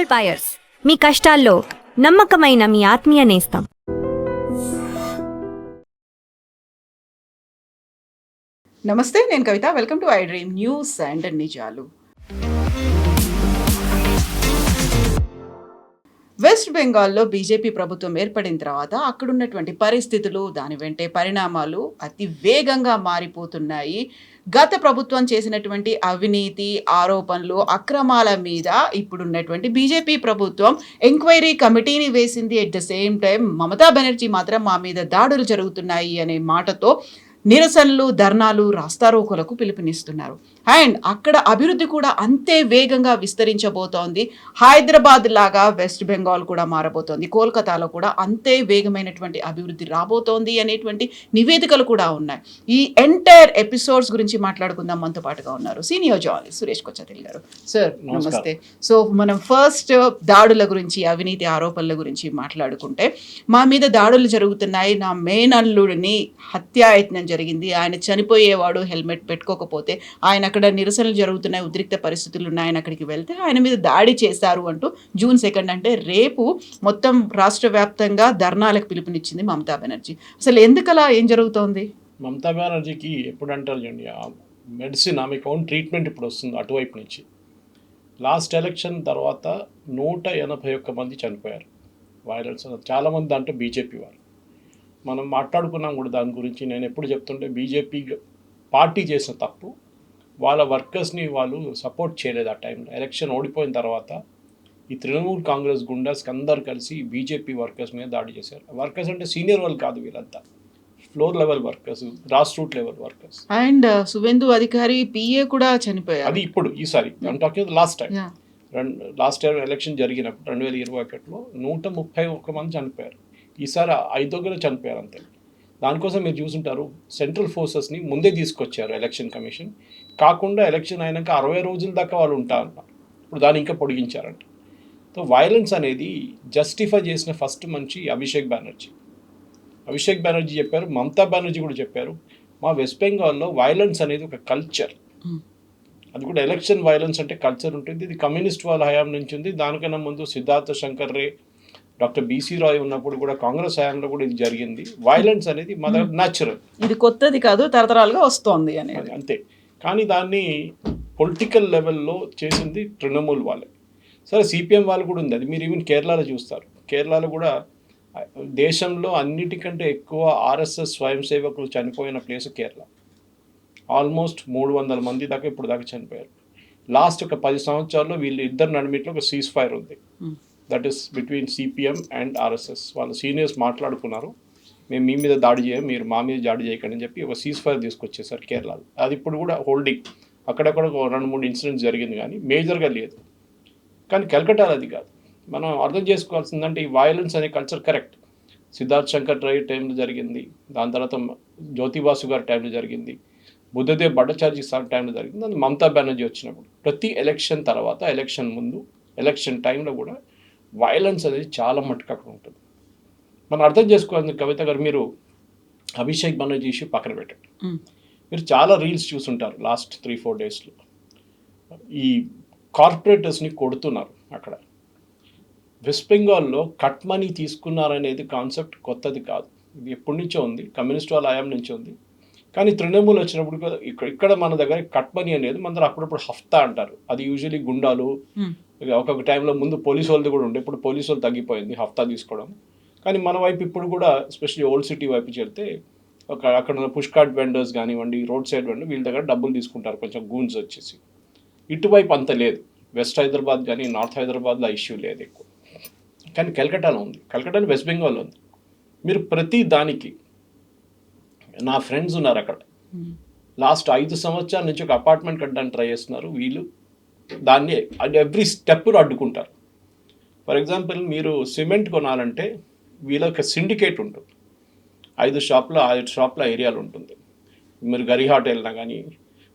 Gold buyers, మీ కష్టాల్లో నమ్మకమైన మీ ఆత్మీయ నేస్తం. నమస్తే, నేను Kavitha. Welcome to I dream news and నిజాలు. వెస్ట్ బెంగాల్లో బీజేపీ ప్రభుత్వం ఏర్పడిన తర్వాత అక్కడున్నటువంటి పరిస్థితులు, దాని వెంటే పరిణామాలు అతి వేగంగా మారిపోతున్నాయి. గత ప్రభుత్వం చేసినటువంటి అవినీతి ఆరోపణలు, అక్రమాల మీద ఇప్పుడున్నటువంటి బీజేపీ ప్రభుత్వం ఎంక్వైరీ కమిటీని వేసింది. At the same time Mamata Banerjee మాత్రం మా మీద దాడులు జరుగుతున్నాయి అనే మాటతో నిరసనలు, ధర్నాలు, రాస్తారోకోలకు పిలుపునిస్తున్నారు. అండ్ అక్కడ అభివృద్ధి కూడా అంతే వేగంగా విస్తరించబోతోంది. హైదరాబాద్ లాగా వెస్ట్ బెంగాల్ కూడా మారబోతోంది. కోల్కతాలో కూడా అంతే వేగమైనటువంటి అభివృద్ధి రాబోతోంది అనేటువంటి నివేదికలు కూడా ఉన్నాయి. ఈ ఎంటైర్ ఎపిసోడ్స్ గురించి మాట్లాడుకుందాం. మనతో పాటుగా ఉన్నారు సీనియర్ జర్నలిస్ట్ సురేష్ కొచ్చతిల్ గారు. సార్ నమస్తే. సో మనం ఫస్ట్ దాడుల గురించి, అవినీతి ఆరోపణల గురించి మాట్లాడుకుంటే, మా మీద దాడులు జరుగుతున్నాయి, నా మేనల్లుడిని హత్యాయత్నం జరిగింది, ఆయన చనిపోయేవాడు హెల్మెట్ పెట్టుకోకపోతే, ఆయన అక్కడ నిరసనలు జరుగుతున్నాయి, ఉద్రిక్త పరిస్థితులు ఉన్నాయని అక్కడికి వెళ్తే ఆయన మీద దాడి చేశారు అంటూ June 2 అంటే రేపు మొత్తం రాష్ట్ర వ్యాప్తంగా ధర్నాలకు పిలుపునిచ్చింది మమతా బెనర్జీ. అసలు ఎందుకలా, ఏం జరుగుతోంది? మమతా బెనర్జీకి ఎప్పుడు అంటారు చూడండి, మెడిసిన్, ఆమెకు ఓన్ ట్రీట్మెంట్ ఇప్పుడు వస్తుంది అటువైపు నుంచి. లాస్ట్ ఎలక్షన్ తర్వాత 181 మంది చనిపోయారు వైలెన్స్. చాలామంది దాంట్లో బీజేపీ వారు. మనం మాట్లాడుకున్నాం కూడా దాని గురించి. నేను ఎప్పుడు చెప్తుంటే, బీజేపీ పార్టీ చేసిన తప్పు, వాళ్ళ వర్కర్స్ని వాళ్ళు సపోర్ట్ చేయలేదు ఆ టైంలో. ఎలక్షన్ ఓడిపోయిన తర్వాత ఈ తృణమూల్ కాంగ్రెస్ గుండాస్కి అందరు కలిసి బీజేపీ వర్కర్స్ మీద దాడి చేశారు. వర్కర్స్ అంటే సీనియర్ వాళ్ళు కాదు, వీళ్ళంతా floor level workers, grass root level workers. And Suvendu అధికారి పిఏ కూడా చనిపోయారు. అది ఇప్పుడు ఈసారి talking last time, last year election జరిగినప్పుడు 2021లో 131 మంది చనిపోయారు. ఈసారి 5 చనిపోయారు అంతే. దానికోసం మీరు చూసుంటారు, సెంట్రల్ ఫోర్సెస్ని ముందే తీసుకొచ్చారు ఎలక్షన్ కమిషన్. కాకుండా ఎలక్షన్ అయినాక 60 రోజుల దాకా వాళ్ళు ఉంటారన్నారు. ఇప్పుడు దాన్ని ఇంకా పొడిగించారంట. సో వైలెన్స్ అనేది జస్టిఫై చేసిన ఫస్ట్ మనిషి అభిషేక్ బెనర్జీ చెప్పారు. మమతా బెనర్జీ కూడా చెప్పారు, మా వెస్ట్ బెంగాల్లో వైలెన్స్ అనేది ఒక కల్చర్. అది కూడా ఎలక్షన్ వైలెన్స్ అంటే కల్చర్ ఉంటుంది. ఇది కమ్యూనిస్ట్ వాళ్ళ హయాం నుంచి ఉంది. దానికన్నా ముందు సిద్ధార్థ శంకర్ రే, డాక్టర్ బీసీ రాయ్ ఉన్నప్పుడు కూడా, కాంగ్రెస్ హయాంలో కూడా ఇది జరిగింది. వైలెన్స్ అనేది మన న్యాచురల్, ఇది కొత్తది కాదు, తరతరాలుగా వస్తోంది అనేది అంతే. కానీ దాన్ని పొలిటికల్ లెవెల్లో చేసింది తృణమూల్ వాళ్ళే. సరే, సిపిఎం వాళ్ళు కూడా ఉంది. అది మీరు ఈవెన్ కేరళలో చూస్తారు. కేరళలో కూడా దేశంలో అన్నిటికంటే ఎక్కువ ఆర్ఎస్ఎస్ స్వయం సేవకులు చనిపోయిన ప్లేస్ కేరళ. ఆల్మోస్ట్ 300 మంది దాకా ఇప్పుడు దాకా చనిపోయారు. లాస్ట్ ఒక 10 సంవత్సరాల్లో వీళ్ళు ఇద్దరు నడిమిట్లో ఒక సీజ్ ఫైర్ ఉంది. That is between CPM and RSS. వాళ్ళ సీనియర్స్ మాట్లాడుకున్నారు, మేము మీ మీద దాడి చేయం, మీరు మా మీద దాడి చేయకండి అని చెప్పి ఒక సీజ్ ఫైర్ తీసుకొచ్చేసారు కేరళలో. అది ఇప్పుడు కూడా హోల్డింగ్. అక్కడక్కడ 2-3 ఇన్సిడెంట్స్ జరిగింది, కానీ మేజర్గా లేదు. కానీ కలకట్టాలో అది కాదు. మనం అర్థం చేసుకోవాల్సిందంటే, ఈ వైలెన్స్ అనే కల్చర్ కరెక్ట్. సిద్ధార్థ్ శంకర్ రాయ్ టైంలో జరిగింది, దాని తర్వాత జ్యోతిబాసు గారి టైంలో జరిగింది, బుద్ధదేవ్ భట్టాచార్జీ సార్ టైంలో జరిగింది, అది మమతా బెనర్జీ వచ్చినప్పుడు. ప్రతి ఎలక్షన్ తర్వాత, ఎలక్షన్ ముందు, ఎలక్షన్ టైంలో కూడా వైలెన్స్ అనేది చాలా మట్టుకు అక్కడ ఉంటుంది. మనం అర్థం చేసుకోవాలి. కవిత గారు, మీరు అభిషేక్ బెనర్జీ ఇష్యూ పక్కన పెట్టండి. మీరు చాలా రీల్స్ చూసుంటారు లాస్ట్ 3-4 డేస్లో. ఈ కార్పొరేటర్స్ని కొడుతున్నారు అక్కడ. వెస్ట్ బెంగాల్లో కట్ మనీ తీసుకున్నారనేది కాన్సెప్ట్ కొత్తది కాదు, ఇది ఎప్పటి నుంచో ఉంది, కమ్యూనిస్ట్ వాళ్ళ హయాం నుంచి ఉంది. కానీ తృణమూల్ వచ్చినప్పుడు ఇక్కడ మన దగ్గర కట్ మనీ అనేది మన దగ్గర అప్పుడప్పుడు హఫ్తా అంటారు. అది యూజువలీ గుండాలు, ఒక్కొక్క టైంలో ముందు పోలీసు వాళ్ళది కూడా ఉండే, ఇప్పుడు పోలీసు వాళ్ళు తగ్గిపోయింది హఫ్తా తీసుకోవడం. కానీ మన వైపు ఇప్పుడు కూడా, ఎస్పెషల్లీ ఓల్డ్ సిటీ వైపు చెప్తే, అక్కడ ఉన్న పుష్ కార్ట్ వెండర్స్ కానివ్వండి, రోడ్ సైడ్ వెండర్, వీళ్ళ దగ్గర డబ్బులు తీసుకుంటారు కొంచెం గూన్స్ వచ్చేసి. ఇటువైపు అంత లేదు. వెస్ట్ హైదరాబాద్ కానీ నార్త్ హైదరాబాద్లో ఇష్యూ లేదు ఎక్కువ. కానీ కలకట్టాలో ఉంది, కలకట్టాలో వెస్ట్ బెంగాల్లో ఉంది. మీరు ప్రతి దానికి, నా ఫ్రెండ్స్ ఉన్నారు అక్కడ, లాస్ట్ 5 సంవత్సరాల నుంచి ఒక అపార్ట్మెంట్ కట్టడానికి ట్రై చేస్తున్నారు. వీళ్ళు దాన్ని ఎవ్రీ స్టెప్ను అడ్డుకుంటారు. ఫర్ ఎగ్జాంపుల్, మీరు సిమెంట్ కొనాలంటే వీళ్ళకి సిండికేట్ ఉంటుంది. 5 షాప్ల ఏరియాలు ఉంటుంది. మీరు గరిహాట్ వెళ్ళినా కానీ,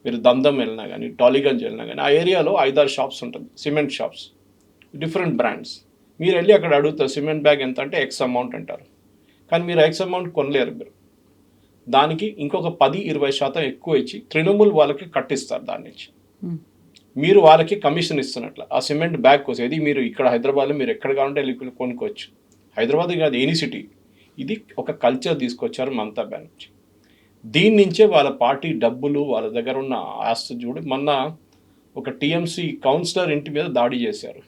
మీరు దందం వెళ్ళినా కానీ, టాలీగంజ్ వెళ్ళినా కానీ, ఆ ఏరియాలో 5-6 షాప్స్ ఉంటుంది, సిమెంట్ షాప్స్, డిఫరెంట్ బ్రాండ్స్. మీరు వెళ్ళి అక్కడ అడుగుతారు, సిమెంట్ బ్యాగ్ ఎంత అంటే ఎక్స్ అమౌంట్ అంటారు. కానీ మీరు ఎక్స్ అమౌంట్ కొనలేరు. మీరు దానికి ఇంకొక 10-20% ఎక్కువ ఇచ్చి తృణమూల్ వాళ్ళకి కట్టిస్తారు దాని నుంచి. మీరు వాళ్ళకి కమిషన్ ఇస్తున్నట్లు ఆ సిమెంట్ బ్యాగ్ కోసం ఇది మీరు ఇక్కడ హైదరాబాద్లో మీరు ఎక్కడ కావాలంటే వెళ్ళి కొనుక్కోవచ్చు. హైదరాబాద్ కాదు, ఎనీ సిటీ. ఇది ఒక కల్చర్ తీసుకొచ్చారు మమతా బెనర్జీ. దీని నుంచే వాళ్ళ పార్టీ డబ్బులు వాళ్ళ దగ్గర ఉన్న ఆస్తి చూడు. మొన్న ఒక టీఎంసీ కౌన్సిలర్ ఇంటి మీద దాడి చేశారు,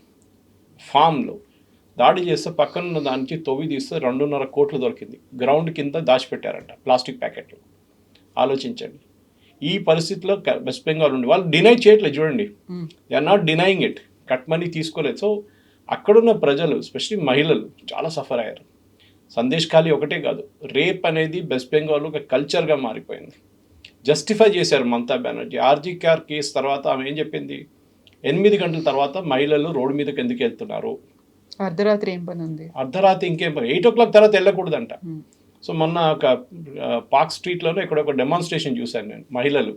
ఫామ్లో దాడి చేస్తే పక్కనున్న దానికి తొవ్వి తీస్తే 2.5 కోట్లు దొరికింది. గ్రౌండ్ కింద దాచిపెట్టారంట ప్లాస్టిక్ ప్యాకెట్లు. ఆలోచించండి. ఈ పరిస్థితిలో వెస్ట్ బెంగాల్ ఉండి వాళ్ళు డినై చేయట్లేదు. చూడండి, they are not denying it. Cut money తీసుకోలేదు. సో అక్కడున్న ప్రజలు ఎస్పెషలీ మహిళలు చాలా సఫర్ అయ్యారు. సందేశ్ ఖాళీ ఒకటే కాదు, రేప్ అనేది వెస్ట్ బెంగాల్ ఒక కల్చర్గా మారిపోయింది. జస్టిఫై చేశారు మమతా బెనర్జీ. ఆర్జీ కార్ కేసు తర్వాత ఆమె ఏం చెప్పింది, 8 గంటల తర్వాత మహిళలు రోడ్డు మీదకి ఎందుకు వెళ్తున్నారు, అర్ధరాత్రి ఏం పని ఉంది, అర్ధరాత్రి ఇంకేం పని, 8 o'clock తర్వాత వెళ్ళకూడదంట. సో మొన్న ఒక పార్క్ స్ట్రీట్లోనే ఇక్కడ ఒక డెమాన్స్ట్రేషన్ చూశాను నేను. మహిళలు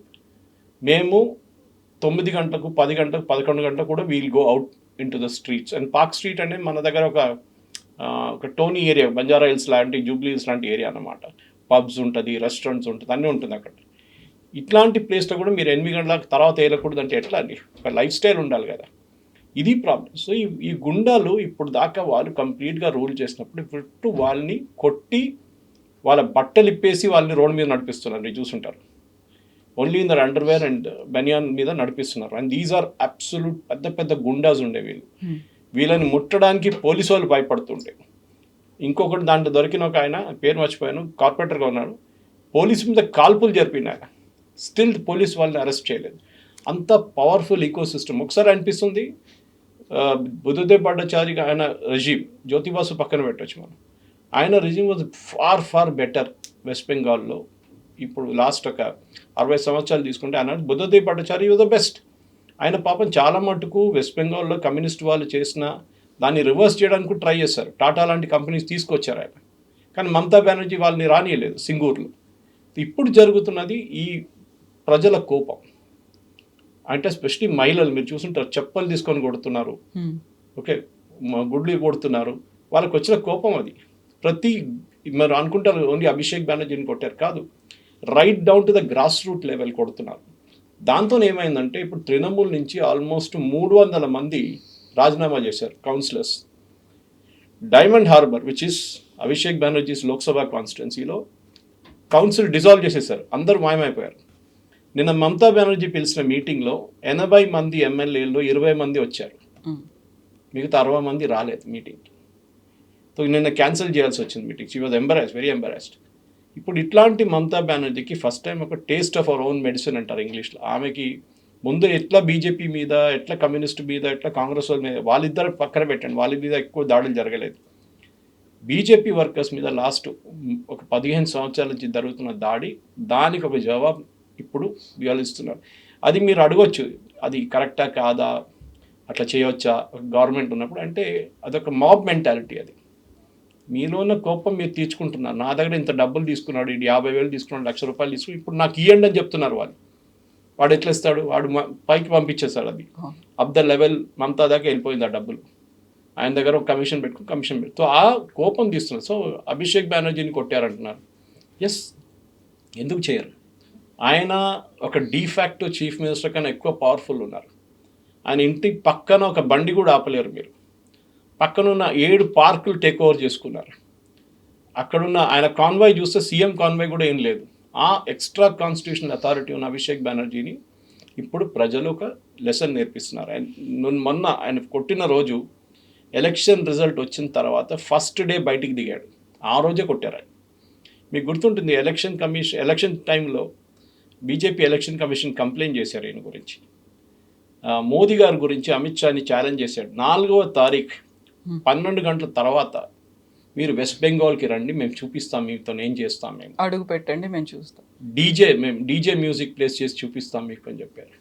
మేము 9 గంటలకు 10 గంటలకు 11 గంటలకు కూడా we'll go out in to the streets. And park street అంటే మన దగ్గర ఒక టోనీ ఏరియా, బంజారా హిల్స్ లాంటి, జూబ్లీ హిల్స్ లాంటి ఏరియా అన్నమాట. పబ్స్ ఉంటుంది, రెస్టారెంట్స్ ఉంటుంది, అన్నీ ఉంటుంది అక్కడ. ఇట్లాంటి ప్లేస్లో కూడా మీరు 8 గంటల తర్వాత వేయకూడదు అంటే ఎట్లా అండి? ఒక లైఫ్ స్టైల్ ఉండాలి కదా. ఇది ప్రాబ్లం. సో ఈ గుండాలు ఇప్పుడు దాకా వాళ్ళు కంప్లీట్గా రూల్ చేసినప్పుడు ఇప్పుడు వాళ్ళని కొట్టి వాళ్ళ బట్టలు ఇప్పేసి వాళ్ళని రోడ్డు మీద నడిపిస్తున్నారు. మీరు చూసుంటారు. Only in their underwear and banian మీద నడిపిస్తున్నారు. అండ్ దీస్ ఆర్ అబ్సల్యూట్ పెద్ద పెద్ద గుండాస్ ఉండే వీళ్ళు. వీళ్ళని ముట్టడానికి పోలీసు వాళ్ళు భయపడుతుంటే. ఇంకొకటి దాంట్లో దొరికిన ఒక ఆయన, పేరు మర్చిపోయాను, కార్పొరేటర్గా ఉన్నాడు, పోలీసు మీద కాల్పులు జరిపిన ఆయన, స్టిల్ పోలీసు వాళ్ళని అరెస్ట్ చేయలేదు. అంత పవర్ఫుల్ ఈకో సిస్టమ్. ఒకసారి అనిపిస్తుంది బుద్ధదేవ్ భట్టాచారి ఆయన రెజీమ్, జ్యోతిబాసు పక్కన పెట్టవచ్చు మనం, ఆయన regime was far better West బెంగాల్లో. ఇప్పుడు లాస్ట్ ఒక 60 సంవత్సరాలు తీసుకుంటే ఆయన Buddhadeb Bhattacharya was the best. ఆయన పాపం చాలా మటుకు వెస్ట్ బెంగాల్లో కమ్యూనిస్ట్ వాళ్ళు చేసిన దాన్ని రివర్స్ చేయడానికి ట్రై చేశారు. టాటా లాంటి కంపెనీస్ తీసుకొచ్చారు ఆయన. కానీ మమతా బెనర్జీ వాళ్ళని రానియలేదు సింగూర్లో. ఇప్పుడు జరుగుతున్నది ఈ ప్రజల కోపం. అంటే ఎస్పెషలీ మహిళలు మీరు చూసుంటారు, చెప్పులు తీసుకొని కొడుతున్నారు, ఓకే, గుడ్లు కొడుతున్నారు. వాళ్ళకి వచ్చిన కోపం అది. మీరు అనుకుంటారు ఓన్లీ అభిషేక్ బెనర్జీని కొట్టారు, కాదు, right down to the grass root level కొడుతున్నారు. దాంతో ఏమైందంటే ఇప్పుడు తృణమూల్ నుంచి ఆల్మోస్ట్ 300 మంది రాజీనామా చేశారు councillors. Diamond Harbour which is Abhishek Banerjee's Lok Sabha కాన్స్టిట్యున్సీలో కౌన్సిల్ డిజాల్వ్ చేసేసారు. అందరూ మాయమైపోయారు. నిన్న మమతా బెనర్జీ పిలిచిన మీటింగ్లో 80 మంది ఎమ్మెల్యేలు 20 మంది వచ్చారు, మిగతా 60 మంది రాలేదు మీటింగ్కి. సో నిన్న క్యాన్సిల్ చేయాల్సి వచ్చింది meeting. She was embarrassed, very embarrassed. ఇప్పుడు ఇట్లాంటి మమతా బెనర్జీకి ఫస్ట్ టైం ఒక taste of our own medicine అంటారు ఇంగ్లీష్లో. ఆమెకి ముందు ఎట్లా బీజేపీ మీద, ఎట్లా కమ్యూనిస్ట్ మీద, ఎట్లా కాంగ్రెస్ వాళ్ళ మీద, వాళ్ళిద్దరు పక్కన పెట్టండి, వాళ్ళ మీద ఎక్కువ దాడులు జరగలేదు. బీజేపీ వర్కర్స్ మీద లాస్ట్ ఒక 15 సంవత్సరాల నుంచి జరుగుతున్న దాడి, దానికి ఒక జవాబు ఇప్పుడు ఇస్తున్నారు. అది మీరు అడగొచ్చు, అది కరెక్టా కాదా, అట్లా చేయవచ్చా గవర్నమెంట్ ఉన్నప్పుడు అంటే అదొక మాబ్ మెంటాలిటీ. అది మీలో ఉన్న కోపం మీరు తీర్చుకుంటున్నారు. నా దగ్గర ఇంత డబ్బులు తీసుకున్నాడు, ఇది 50,000 తీసుకున్నాడు, ₹1,00,000 తీసుకుని ఇప్పుడు నాకు ఇవ్వండి అని చెప్తున్నారు వాళ్ళు. వాడు ఎట్లా ఇస్తాడు? వాడు పైకి పంపించేస్తాడు. అది అప్ ద లెవెల్ మమతా దాకా వెళ్ళిపోయింది ఆ డబ్బులు. ఆయన దగ్గర ఒక కమిషన్ పెట్టి సో ఆ కోపం తీస్తున్నారు. సో అభిషేక్ బెనర్జీని కొట్టారంటున్నారు. ఎస్, ఎందుకు చేయరు? ఆయన ఒక డీఫాక్టో చీఫ్ మినిస్టర్ కన్నా ఎక్కువ పవర్ఫుల్ ఉన్నారు. ఆయన ఇంటి పక్కన ఒక బండి కూడా ఆపలేరు మీరు. పక్కనున్న 7 పార్కులు టేక్ ఓవర్ చేసుకున్నారు. అక్కడున్న ఆయన కాన్వాయ్ చూస్తే సీఎం కాన్వాయ్ కూడా ఏం లేదు. ఆ ఎక్స్ట్రా కాన్స్టిట్యూషనల్ అథారిటీ ఉన్న అభిషేక్ బెనర్జీని ఇప్పుడు ప్రజలు ఒక లెసన్ నేర్పిస్తున్నారు. మొన్న ఆయన కొట్టిన రోజు ఎలక్షన్ రిజల్ట్ వచ్చిన తర్వాత ఫస్ట్ డే బయటికి దిగాడు. ఆ రోజే కొట్టారు ఆయన. మీకు గుర్తుంటుంది, ఎలక్షన్ టైంలో బీజేపీ ఎలక్షన్ కమిషన్ కంప్లైంట్ చేశారు ఈయన గురించి. మోదీ గారి గురించి అమిత్ షాని ఛాలెంజ్ చేశాడు. 4వ తారీఖు 12 గంటల తర్వాత మీరు వెస్ట్ బెంగాల్కి రండి, మేము చూపిస్తాం, మీతో ఏం చేస్తాం, మేము అడుగు పెట్టండి, మేము చూస్తాం, మేము డీజే మ్యూజిక్ ప్లేస్ చేసి చూపిస్తాం మీకు అని చెప్పారు.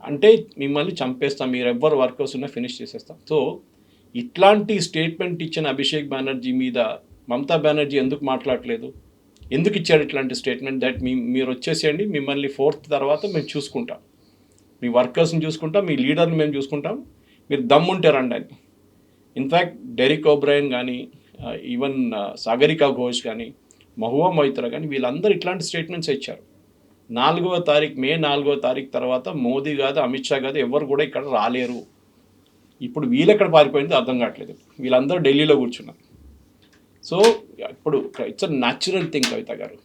అంటే మిమ్మల్ని చంపేస్తాం, మీరు ఎవ్వరు వర్కర్స్ ఉన్నా ఫినిష్ చేసేస్తాం. సో ఇట్లాంటి స్టేట్మెంట్ ఇచ్చిన అభిషేక్ బెనర్జీ మీద మమతా బెనర్జీ ఎందుకు మాట్లాడలేదు? ఎందుకు ఇచ్చాడు ఇట్లాంటి స్టేట్మెంట్? దట్ మీరు వచ్చేసేయండి, మిమ్మల్ని 4th తర్వాత మేము చూసుకుంటాం, మీ వర్కర్స్ని చూసుకుంటాం, మీ లీడర్ని మేము చూసుకుంటాం, మీరు దమ్ముంటే రండి అని. ఇన్ఫ్యాక్ట్ డెరిక్ ఓబ్రైన్ కానీ, ఈవెన్ సాగరికా ఘోష్ కానీ, మహువా మొయిత్రా కానీ, వీళ్ళందరూ ఇట్లాంటి స్టేట్మెంట్స్ ఇచ్చారు. మే 4వ తారీఖు తర్వాత మోదీ కాదు, అమిత్ షా కాదు, ఎవరు కూడా ఇక్కడ రాలేరు. ఇప్పుడు వీళ్ళు ఎక్కడ పారిపోయిందో అర్థం కావట్లేదు. వీళ్ళందరూ ఢిల్లీలో కూర్చున్నారు. సో ఇప్పుడు ఇట్స్ అ న్యాచురల్ థింగ్. కవిత గారు,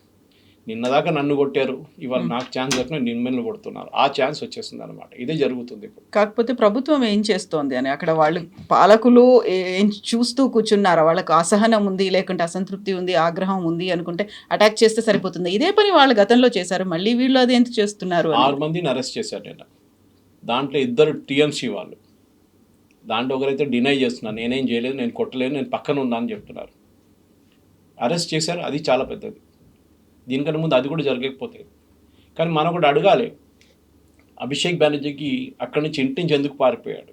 నిన్నదాకా నన్ను కొట్టారు, ఇవాళ నాకు ఛాన్స్ దొరికిన నిమ్మల్ని కొడుతున్నారు. ఆ ఛాన్స్ వచ్చేస్తుంది అనమాట. ఇదే జరుగుతుంది ఇప్పుడు. కాకపోతే ప్రభుత్వం ఏం చేస్తోంది అని అక్కడ వాళ్ళు పాలకులు ఏం చూస్తూ కూర్చున్నారా? వాళ్ళకు అసహనం ఉంది, లేకుంటే అసంతృప్తి ఉంది, ఆగ్రహం ఉంది అనుకుంటే అటాక్ చేస్తే సరిపోతుంది. ఇదే పని వాళ్ళు గతంలో చేశారు, మళ్ళీ వీళ్ళు అది ఎంత చేస్తున్నారు? 6 మందిని అరెస్ట్ చేశారు నిన్న. దాంట్లో 2 టీఎంసీ వాళ్ళు. దాంట్లో ఒకరైతే డినై చేస్తున్నారు, నేనేం చేయలేదు, నేను కొట్టలేదు, నేను పక్కన ఉన్నా అని చెప్తున్నారు. అరెస్ట్ చేశారు, అది చాలా పెద్దది. దీనికన్నా ముందు అది కూడా జరగకపోతే. కానీ మనం కూడా అడగాలి, అభిషేక్ బెనర్జీకి అక్కడి నుంచి ఇంటి నుంచి ఎందుకు పారిపోయాడు?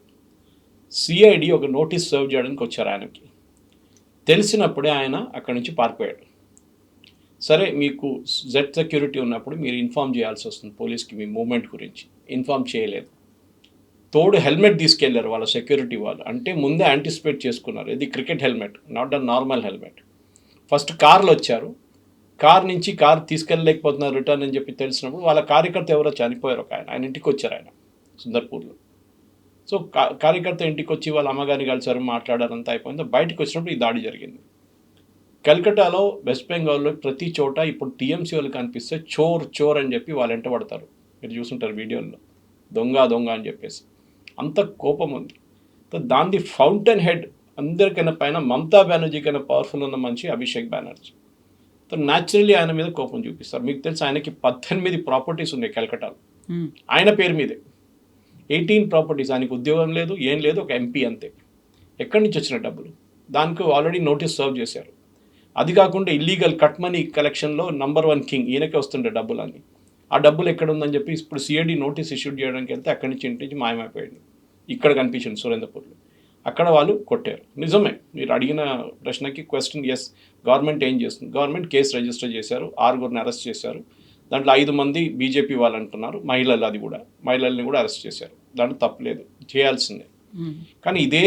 సిఐడి ఒక నోటీస్ సర్వ్ చేయడానికి వచ్చారు ఆయనకి. తెలిసినప్పుడే ఆయన అక్కడి నుంచి పారిపోయాడు. సరే, మీకు జెడ్ సెక్యూరిటీ ఉన్నప్పుడు మీరు ఇన్ఫామ్ చేయాల్సి వస్తుంది పోలీస్కి, మీ మూవ్మెంట్ గురించి ఇన్ఫామ్ చేయలేదు. తోడు హెల్మెట్ తీసుకెళ్లారు వాళ్ళ సెక్యూరిటీ వాళ్ళు. అంటే ముందే యాంటిసిపేట్ చేసుకున్నారు, ఇది cricket helmet, not a normal helmet. First కార్లో వచ్చారు, కార్ నుంచి కార్ తీసుకెళ్ళలేకపోతున్నారు రిటర్న్ అని చెప్పి తెలిసినప్పుడు వాళ్ళ కార్యకర్త ఎవరో చనిపోయారు, ఒక ఆయన ఇంటికి వచ్చారు, ఆయన సుందర్పూర్లో. సో కార్యకర్త ఇంటికి వచ్చి వాళ్ళ అమ్మగారిని కలిసారు, మాట్లాడారు, అంతా అయిపోయింది. బయటకు వచ్చినప్పుడు ఈ దాడి జరిగింది. కల్కటాలో, వెస్ట్ బెంగాల్లో ప్రతి చోట ఇప్పుడు టీఎంసీ వాళ్ళు కనిపిస్తే చోర్ చోర్ అని చెప్పి వాళ్ళు వెంట పడతారు. మీరు చూసుంటారు వీడియోల్లో, దొంగ దొంగ అని చెప్పేసి. అంత కోపం ఉంది. దాని ఫౌంటైన్ హెడ్ అందరికైనా పైన మమతా బెనర్జీ కన్నా పవర్ఫుల్ ఉన్న మనిషి అభిషేక్ బెనర్జీ. న్యాచురల్లీ ఆయన మీద కోపం చూపిస్తారు. మీకు తెలుసు, ఆయనకి 18 ప్రాపర్టీస్ ఉన్నాయి కలకటాలో, ఆయన పేరు మీదే 18 ప్రాపర్టీస్. ఆయనకు ఉద్యోగం లేదు, ఏం లేదు, ఒక ఎంపీ అంతే. ఎక్కడి నుంచి వచ్చిన డబ్బులు? దానికి ఆల్రెడీ నోటీస్ సర్వ్ చేశారు. అది కాకుండా ఇల్లీగల్ కట్ మనీ కలెక్షన్లో నంబర్ 1 కింగ్ ఈయనకే వస్తుండే డబ్బులన్నీ. ఆ డబ్బులు ఎక్కడ ఉందని చెప్పి ఇప్పుడు సిఐడి నోటీస్ ఇష్యూ చేయడానికి వెళ్తే అక్కడి నుంచి ఇంటి నుంచి మాయమైపోయాడు. ఇక్కడ కనిపించింది సురేంద్రపూర్లో. అక్కడ వాళ్ళు కొట్టారు. నిజమే, మీరు అడిగిన ప్రశ్నకి క్వశ్చన్, ఎస్, గవర్నమెంట్ ఏం చేస్తుంది? గవర్నమెంట్ కేసు రిజిస్టర్ చేశారు, 6గురిని అరెస్ట్ చేశారు. దాంట్లో 5 మంది బీజేపీ వాళ్ళు అంటున్నారు, మహిళలు, అది కూడా మహిళల్ని కూడా అరెస్ట్ చేశారు. దాంట్లో తప్పలేదు, చేయాల్సిందే. కానీ ఇదే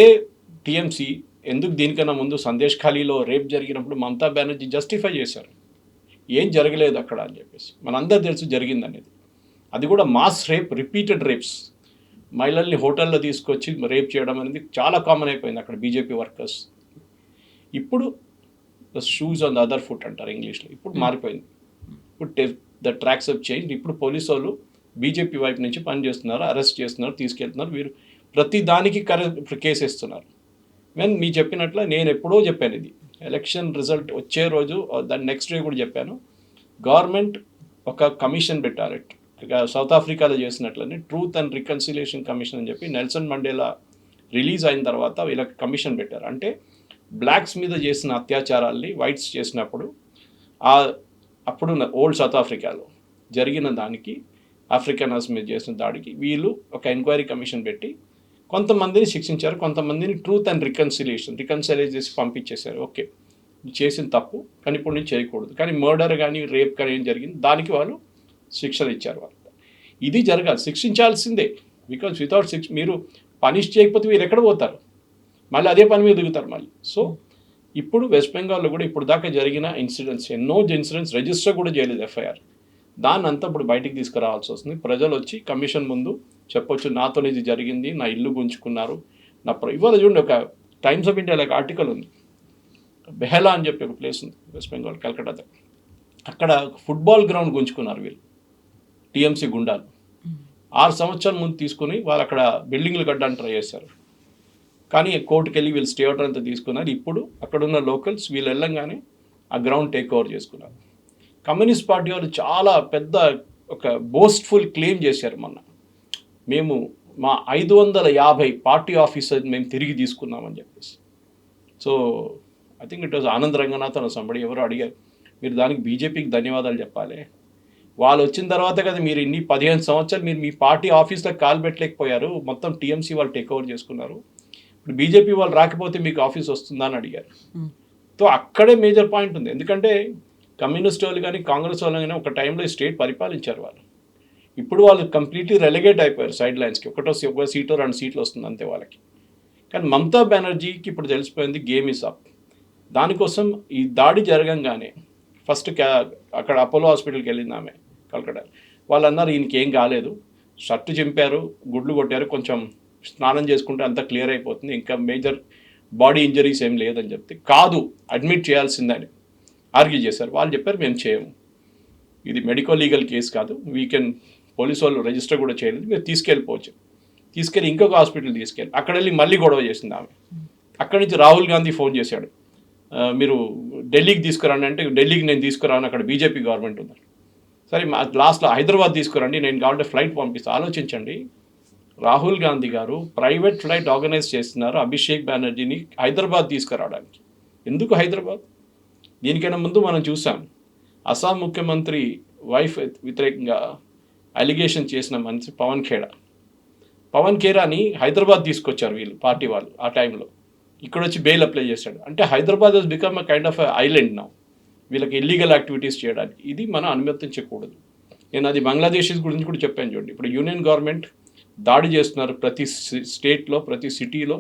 టీఎంసీ ఎందుకు దీనికన్నా ముందు సందేశ్ ఖాళీలో రేప్ జరిగినప్పుడు మమతా బెనర్జీ జస్టిఫై చేశారు, ఏం జరగలేదు అక్కడ అని చెప్పేసి. మనందరూ తెలుసు జరిగింది అనేది. అది కూడా మాస్ రేప్, రిపీటెడ్ రేప్స్. మహిళల్ని హోటల్లో తీసుకొచ్చి రేప్ చేయడం అనేది చాలా కామన్ అయిపోయింది అక్కడ బీజేపీ వర్కర్స్. ఇప్పుడు the shoes on the other foot అంటారు ఇంగ్లీష్లో. ఇప్పుడు మారిపోయింది. ఇప్పుడు ద ట్రాక్స్ ఆఫ్ చేంజ్. ఇప్పుడు పోలీసు వాళ్ళు బీజేపీ వైపు నుంచి పనిచేస్తున్నారు, అరెస్ట్ చేస్తున్నారు, తీసుకెళ్తున్నారు. వీరు ప్రతి దానికి కేసు ఇస్తున్నారు. మీ చెప్పినట్లు నేను ఎప్పుడో చెప్పాను, ఇది ఎలక్షన్ రిజల్ట్ వచ్చే రోజు దాని నెక్స్ట్ డే కూడా చెప్పాను, గవర్నమెంట్ ఒక కమిషన్ పెట్టాలి, సౌత్ ఆఫ్రికాలో చేసినట్లని ట్రూత్ అండ్ రికన్సిలియేషన్ కమిషన్ అని చెప్పి. నెల్సన్ మండేలా రిలీజ్ అయిన తర్వాత వీళ్ళకి కమిషన్ పెట్టారు. అంటే బ్లాక్స్ మీద చేసిన అత్యాచారాల్ని వైట్స్ చేసినప్పుడు అప్పుడు ఓల్డ్ సౌత్ ఆఫ్రికాలో జరిగిన దానికి, ఆఫ్రికనర్స్ మీద చేసిన దాడికి వీళ్ళు ఒక ఎంక్వైరీ కమిషన్ పెట్టి కొంతమందిని శిక్షించారు, కొంతమందిని ట్రూత్ అండ్ రికన్సిలైజ్ చేసి పంపించేశారు. ఓకే, చేసిన తప్పు, కానీ ఇప్పుడు నుంచి చేయకూడదు. కానీ మర్డర్ కానీ రేప్ కానీ ఏం జరిగింది దానికి వాళ్ళు శిక్షలు ఇచ్చారు. వాళ్ళు ఇది జరగాలి, శిక్షించాల్సిందే. బికాజ్ వితౌట్ మీరు పనిష్ చేయకపోతే మీరు ఎక్కడ పోతారు? మళ్ళీ అదే పని మీద దిగుతారు మళ్ళీ. సో ఇప్పుడు వెస్ట్ బెంగాల్లో కూడా ఇప్పుడు దాకా జరిగిన ఇన్సిడెంట్స్, ఎన్నో ఇన్సిడెంట్స్ రిజిస్టర్ కూడా చేయలేదు ఎఫ్ఐఆర్. దాన్ని అంతా ఇప్పుడు బయటికి తీసుకురావాల్సి వస్తుంది. ప్రజలు వచ్చి కమిషన్ ముందు చెప్పొచ్చు, నాతో ఇది జరిగింది, నా ఇల్లు గుంజుకున్నారు, ఇవాళ చూడండి, ఒక టైమ్స్ ఆఫ్ ఇండియా ఒక ఆర్టికల్ ఉంది, బెహలా అని చెప్పి ఒక ప్లేస్ ఉంది వెస్ట్ బెంగాల్ కలకట్టా. అక్కడ ఫుట్బాల్ గ్రౌండ్ గుంజుకున్నారు వీళ్ళు, టీఎంసీ గుండాలు. 6 సంవత్సరాల ముందు తీసుకుని వాళ్ళు అక్కడ బిల్డింగ్లు కట్టడానికి ట్రై చేశారు. కానీ కోర్టుకు వెళ్ళి వీళ్ళు స్టే ఆర్డర్ అంతా తీసుకున్నారు. ఇప్పుడు అక్కడున్న లోకల్స్ వీళ్ళు వెళ్ళంగానే ఆ గ్రౌండ్ టేక్ ఓవర్ చేసుకున్నారు. కమ్యూనిస్ట్ పార్టీ వాళ్ళు చాలా పెద్ద ఒక బోస్ట్ఫుల్ క్లెయిమ్ చేశారు మొన్న, మేము మా 550 పార్టీ ఆఫీసర్ మేము తిరిగి తీసుకున్నామని చెప్పేసి. So I think it was Anand Ranganathan somebody ఎవరో అడిగారు, మీరు దానికి బీజేపీకి ధన్యవాదాలు చెప్పాలి. వాళ్ళు వచ్చిన తర్వాత కదా మీరు ఇన్ని 15 సంవత్సరాలు మీరు మీ పార్టీ ఆఫీస్లకు కాలు పెట్టలేకపోయారు, మొత్తం టీఎంసీ వాళ్ళు టేక్ ఓవర్ చేసుకున్నారు. ఇప్పుడు బీజేపీ వాళ్ళు రాకపోతే మీకు ఆఫీస్ వస్తుందా అని అడిగారు. సో అక్కడే మేజర్ పాయింట్ ఉంది. ఎందుకంటే కమ్యూనిస్ట్ వాళ్ళు కానీ కాంగ్రెస్ వాళ్ళు కానీ ఒక టైంలో స్టేట్ పరిపాలించారు వాళ్ళు. ఇప్పుడు వాళ్ళు కంప్లీట్లీ రెలిగేట్ అయిపోయారు సైడ్ లైన్స్కి. ఒక సీటో 2 సీట్లు వస్తుంది అంతే వాళ్ళకి. కానీ మమతా బెనర్జీకి ఇప్పుడు తెలిసిపోయింది గేమ్ ఈజ్ అప్. దానికోసం ఈ దాడి జరగంగానే ఫస్ట్ అక్కడ అపోలో హాస్పిటల్కి వెళ్ళింది ఆమె కలకట్టా. వాళ్ళు అన్నారు ఈయనకి ఏం కాలేదు, షర్టు చింపారు, గుడ్లు కొట్టారు, కొంచెం స్నానం చేసుకుంటే అంతా క్లియర్ అయిపోతుంది, ఇంకా మేజర్ బాడీ ఇంజరీస్ ఏం లేదని చెప్తే కాదు అడ్మిట్ చేయాల్సిందని ఆర్గ్యూ చేశారు. వాళ్ళు చెప్పారు మేము చేయము, ఇది మెడికో లీగల్ కేసు కాదు, వీకెండ్ పోలీసు వాళ్ళు రిజిస్టర్ కూడా చేయలేదు, మీరు తీసుకెళ్ళిపోవచ్చు. తీసుకెళ్ళి ఇంకొక హాస్పిటల్ తీసుకెళ్ళి అక్కడ వెళ్ళి మళ్ళీ గొడవ చేసింది ఆమె. అక్కడి నుంచి రాహుల్ గాంధీ ఫోన్ చేశాడు, మీరు ఢిల్లీకి తీసుకురండి అంటే ఢిల్లీకి నేను తీసుకురాను, అక్కడ బీజేపీ గవర్నమెంట్ ఉంది. సరే లాస్ట్లో హైదరాబాద్ తీసుకురండి, నేను కావాలంటే ఫ్లైట్ పంపిస్తాను. ఆలోచించండి, రాహుల్ గాంధీ గారు ప్రైవేట్ ఫ్లైట్ ఆర్గనైజ్ చేస్తున్నారు అభిషేక్ బెనర్జీని హైదరాబాద్ తీసుకురావడానికి. ఎందుకు హైదరాబాద్? దీనికైనా ముందు మనం చూసాం, అస్సాం ముఖ్యమంత్రి వైఫ్ వ్యతిరేకంగా అలిగేషన్ చేసిన మనిషి పవన్ ఖేరాని హైదరాబాద్ తీసుకొచ్చారు వీళ్ళు పార్టీ వాళ్ళు ఆ టైంలో. ఇక్కడ వచ్చి బెయిల్ అప్లై చేశాడు. అంటే Hyderabad has become a kind of island now, వీళ్ళకి ఇల్లీగల్ యాక్టివిటీస్ చేయడానికి. ఇది మనం అనుమతించకూడదు. నేను అది బంగ్లాదేశీస్ గురించి కూడా చెప్పాను చూడండి. ఇప్పుడు యూనియన్ గవర్నమెంట్ దాడి చేస్తున్నారు, ప్రతి స్టేట్లో, ప్రతి సిటీలో,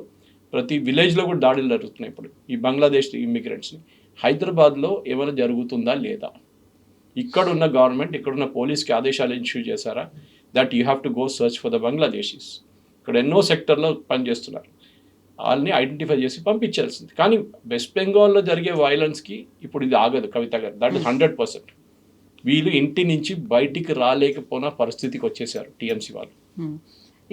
ప్రతి విలేజ్లో కూడా దాడులు జరుగుతున్నాయి ఇప్పుడు ఈ బంగ్లాదేశ్ ఇమ్మిగ్రెంట్స్ని. హైదరాబాద్లో ఏమైనా జరుగుతుందా లేదా? ఇక్కడున్న గవర్నమెంట్, ఇక్కడున్న పోలీస్కి ఆదేశాలు ఇష్యూ చేశారా that you have to go search for the Bangladeshis? ఇక్కడ ఎన్నో సెక్టర్లో పనిచేస్తున్నారు, వాళ్ళని ఐడెంటిఫై చేసి పంపించాల్సింది. కానీ వెస్ట్ బెంగాల్లో జరిగే వైలెన్స్కి ఇప్పుడు ఇది ఆగదు కవిత గారు, దట్ ఇస్ 100%. వీళ్ళు ఇంటి నుంచి బయటికి రాలేకపోయిన పరిస్థితికి వచ్చేసారు టీఎంసీ వాళ్ళు.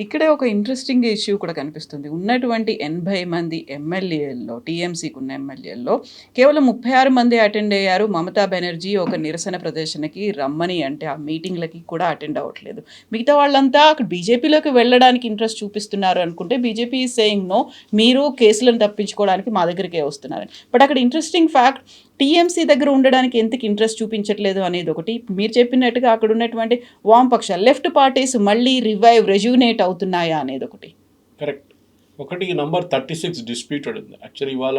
ఇక్కడే ఒక ఇంట్రెస్టింగ్ ఇష్యూ కూడా కనిపిస్తుంది. ఉన్నటువంటి 80 మంది ఎమ్మెల్యేల్లో, టీఎంసీకి ఉన్న ఎమ్మెల్యేల్లో కేవలం 36 మంది అటెండ్ అయ్యారు. మమతా బెనర్జీ ఒక నిరసన ప్రదర్శనకి రమ్మని అంటే ఆ మీటింగ్లకి కూడా అటెండ్ అవ్వట్లేదు. మిగతా వాళ్ళంతా అక్కడ బీజేపీలోకి వెళ్ళడానికి ఇంట్రెస్ట్ చూపిస్తున్నారు అనుకుంటే బీజేపీ ఈజ్ సేయింగ్ నో, మీరు కేసులను తప్పించుకోవడానికి మా దగ్గరికే వస్తున్నారని. బట్ అక్కడ ఇంట్రెస్టింగ్ ఫ్యాక్ట్, టీఎంసీ దగ్గర ఉండడానికి ఎందుకు ఇంట్రెస్ట్ చూపించట్లేదు అనేది ఒకటి. మీరు చెప్పినట్టుగా అక్కడ ఉన్నటువంటి వామపక్షాలు, లెఫ్ట్ పార్టీస్ మళ్ళీ రెజ్యూనేట్ అవుతున్నాయా అనేది ఒకటి. కరెక్ట్. ఒకటి నంబర్ 36 డిస్ప్యూటెడ్ ఉంది. యాక్చువల్లీ ఇవాళ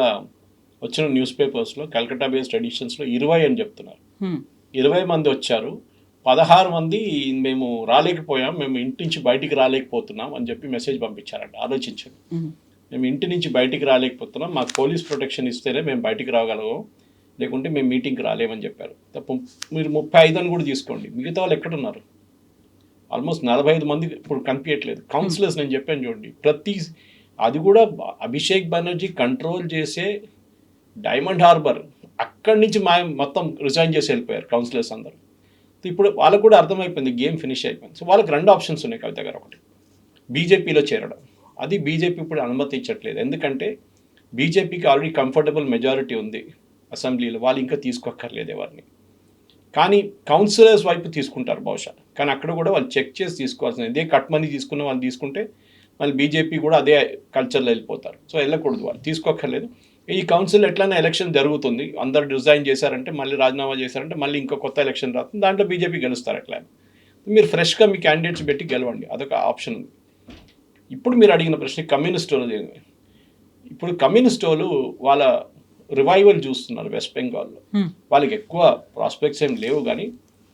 వచ్చిన న్యూస్ పేపర్స్లో కల్కట్టా బేస్డ్ ఎడిషన్స్లో 20 అని చెప్తున్నారు. 20 మంది వచ్చారు, 16 మంది మేము రాలేకపోయాం, మేము ఇంటి నుంచి బయటికి రాలేకపోతున్నాం అని చెప్పి మెసేజ్ పంపించారంట. ఆలోచించండి, మేము ఇంటి నుంచి బయటికి రాలేకపోతున్నాం, మాకు పోలీస్ ప్రొటెక్షన్ ఇస్తేనే మేము బయటికి రాగలము, లేకుంటే మేము మీటింగ్కి రాలేమని చెప్పారు. తప్ప మీరు 35 అని కూడా తీసుకోండి, మిగతా వాళ్ళు ఎక్కడున్నారు? ఆల్మోస్ట్ 45 మంది ఇప్పుడు కనిపించట్లేదు. కౌన్సిలర్స్ నేను చెప్పాను చూడండి, అది కూడా అభిషేక్ బెనర్జీ కంట్రోల్ చేసే డైమండ్ హార్బర్, అక్కడి నుంచి మొత్తం రిజైన్ చేసి వెళ్ళిపోయారు కౌన్సిలర్స్ అందరూ. ఇప్పుడు వాళ్ళకు కూడా అర్థమైపోయింది, గేమ్ ఫినిష్ అయిపోయింది. సో వాళ్ళకి 2 ఆప్షన్స్ ఉన్నాయి కవిత గారు. ఒకటి బీజేపీలో చేరడం, అది బీజేపీ ఇప్పుడు అనుమతించట్లేదు. ఎందుకంటే బీజేపీకి ఆల్రెడీ కంఫర్టబుల్ మెజారిటీ ఉంది అసెంబ్లీలో, వాళ్ళు ఇంకా తీసుకోక్కర్లేదు ఎవరిని. కానీ కౌన్సిలర్స్ వైపు తీసుకుంటారు బహుశా, కానీ అక్కడ కూడా వాళ్ళు చెక్ చేసి తీసుకోవాల్సింది. ఇదే కట్ మనీ తీసుకున్న వాళ్ళు తీసుకుంటే మళ్ళీ బీజేపీ కూడా అదే కల్చర్లో వెళ్ళిపోతారు. సో వెళ్ళకూడదు, వాళ్ళు తీసుకోక్కర్లేదు. ఈ కౌన్సిల్ ఎట్లయినా ఎలక్షన్ జరుగుతుంది, అందరు రిజైన్ చేశారంటే, మళ్ళీ రాజీనామా చేశారంటే మళ్ళీ ఇంకో కొత్త ఎలక్షన్ రాస్తుంది, దాంట్లో బీజేపీ గెలుస్తారు. ఎట్లా మీరు ఫ్రెష్గా మీ క్యాండిడేట్స్ పెట్టి గెలవండి, అదొక ఆప్షన్ ఉంది. ఇప్పుడు మీరు అడిగిన ప్రశ్న కమ్యూనిస్ట్ వాళ్ళు, ఇప్పుడు కమ్యూనిస్ట్ వాళ్ళు వాళ్ళ రివైవల్ చూస్తున్నారు వెస్ట్ బెంగాల్లో. వాళ్ళకి ఎక్కువ ప్రాస్పెక్ట్స్ ఏం లేవు, కానీ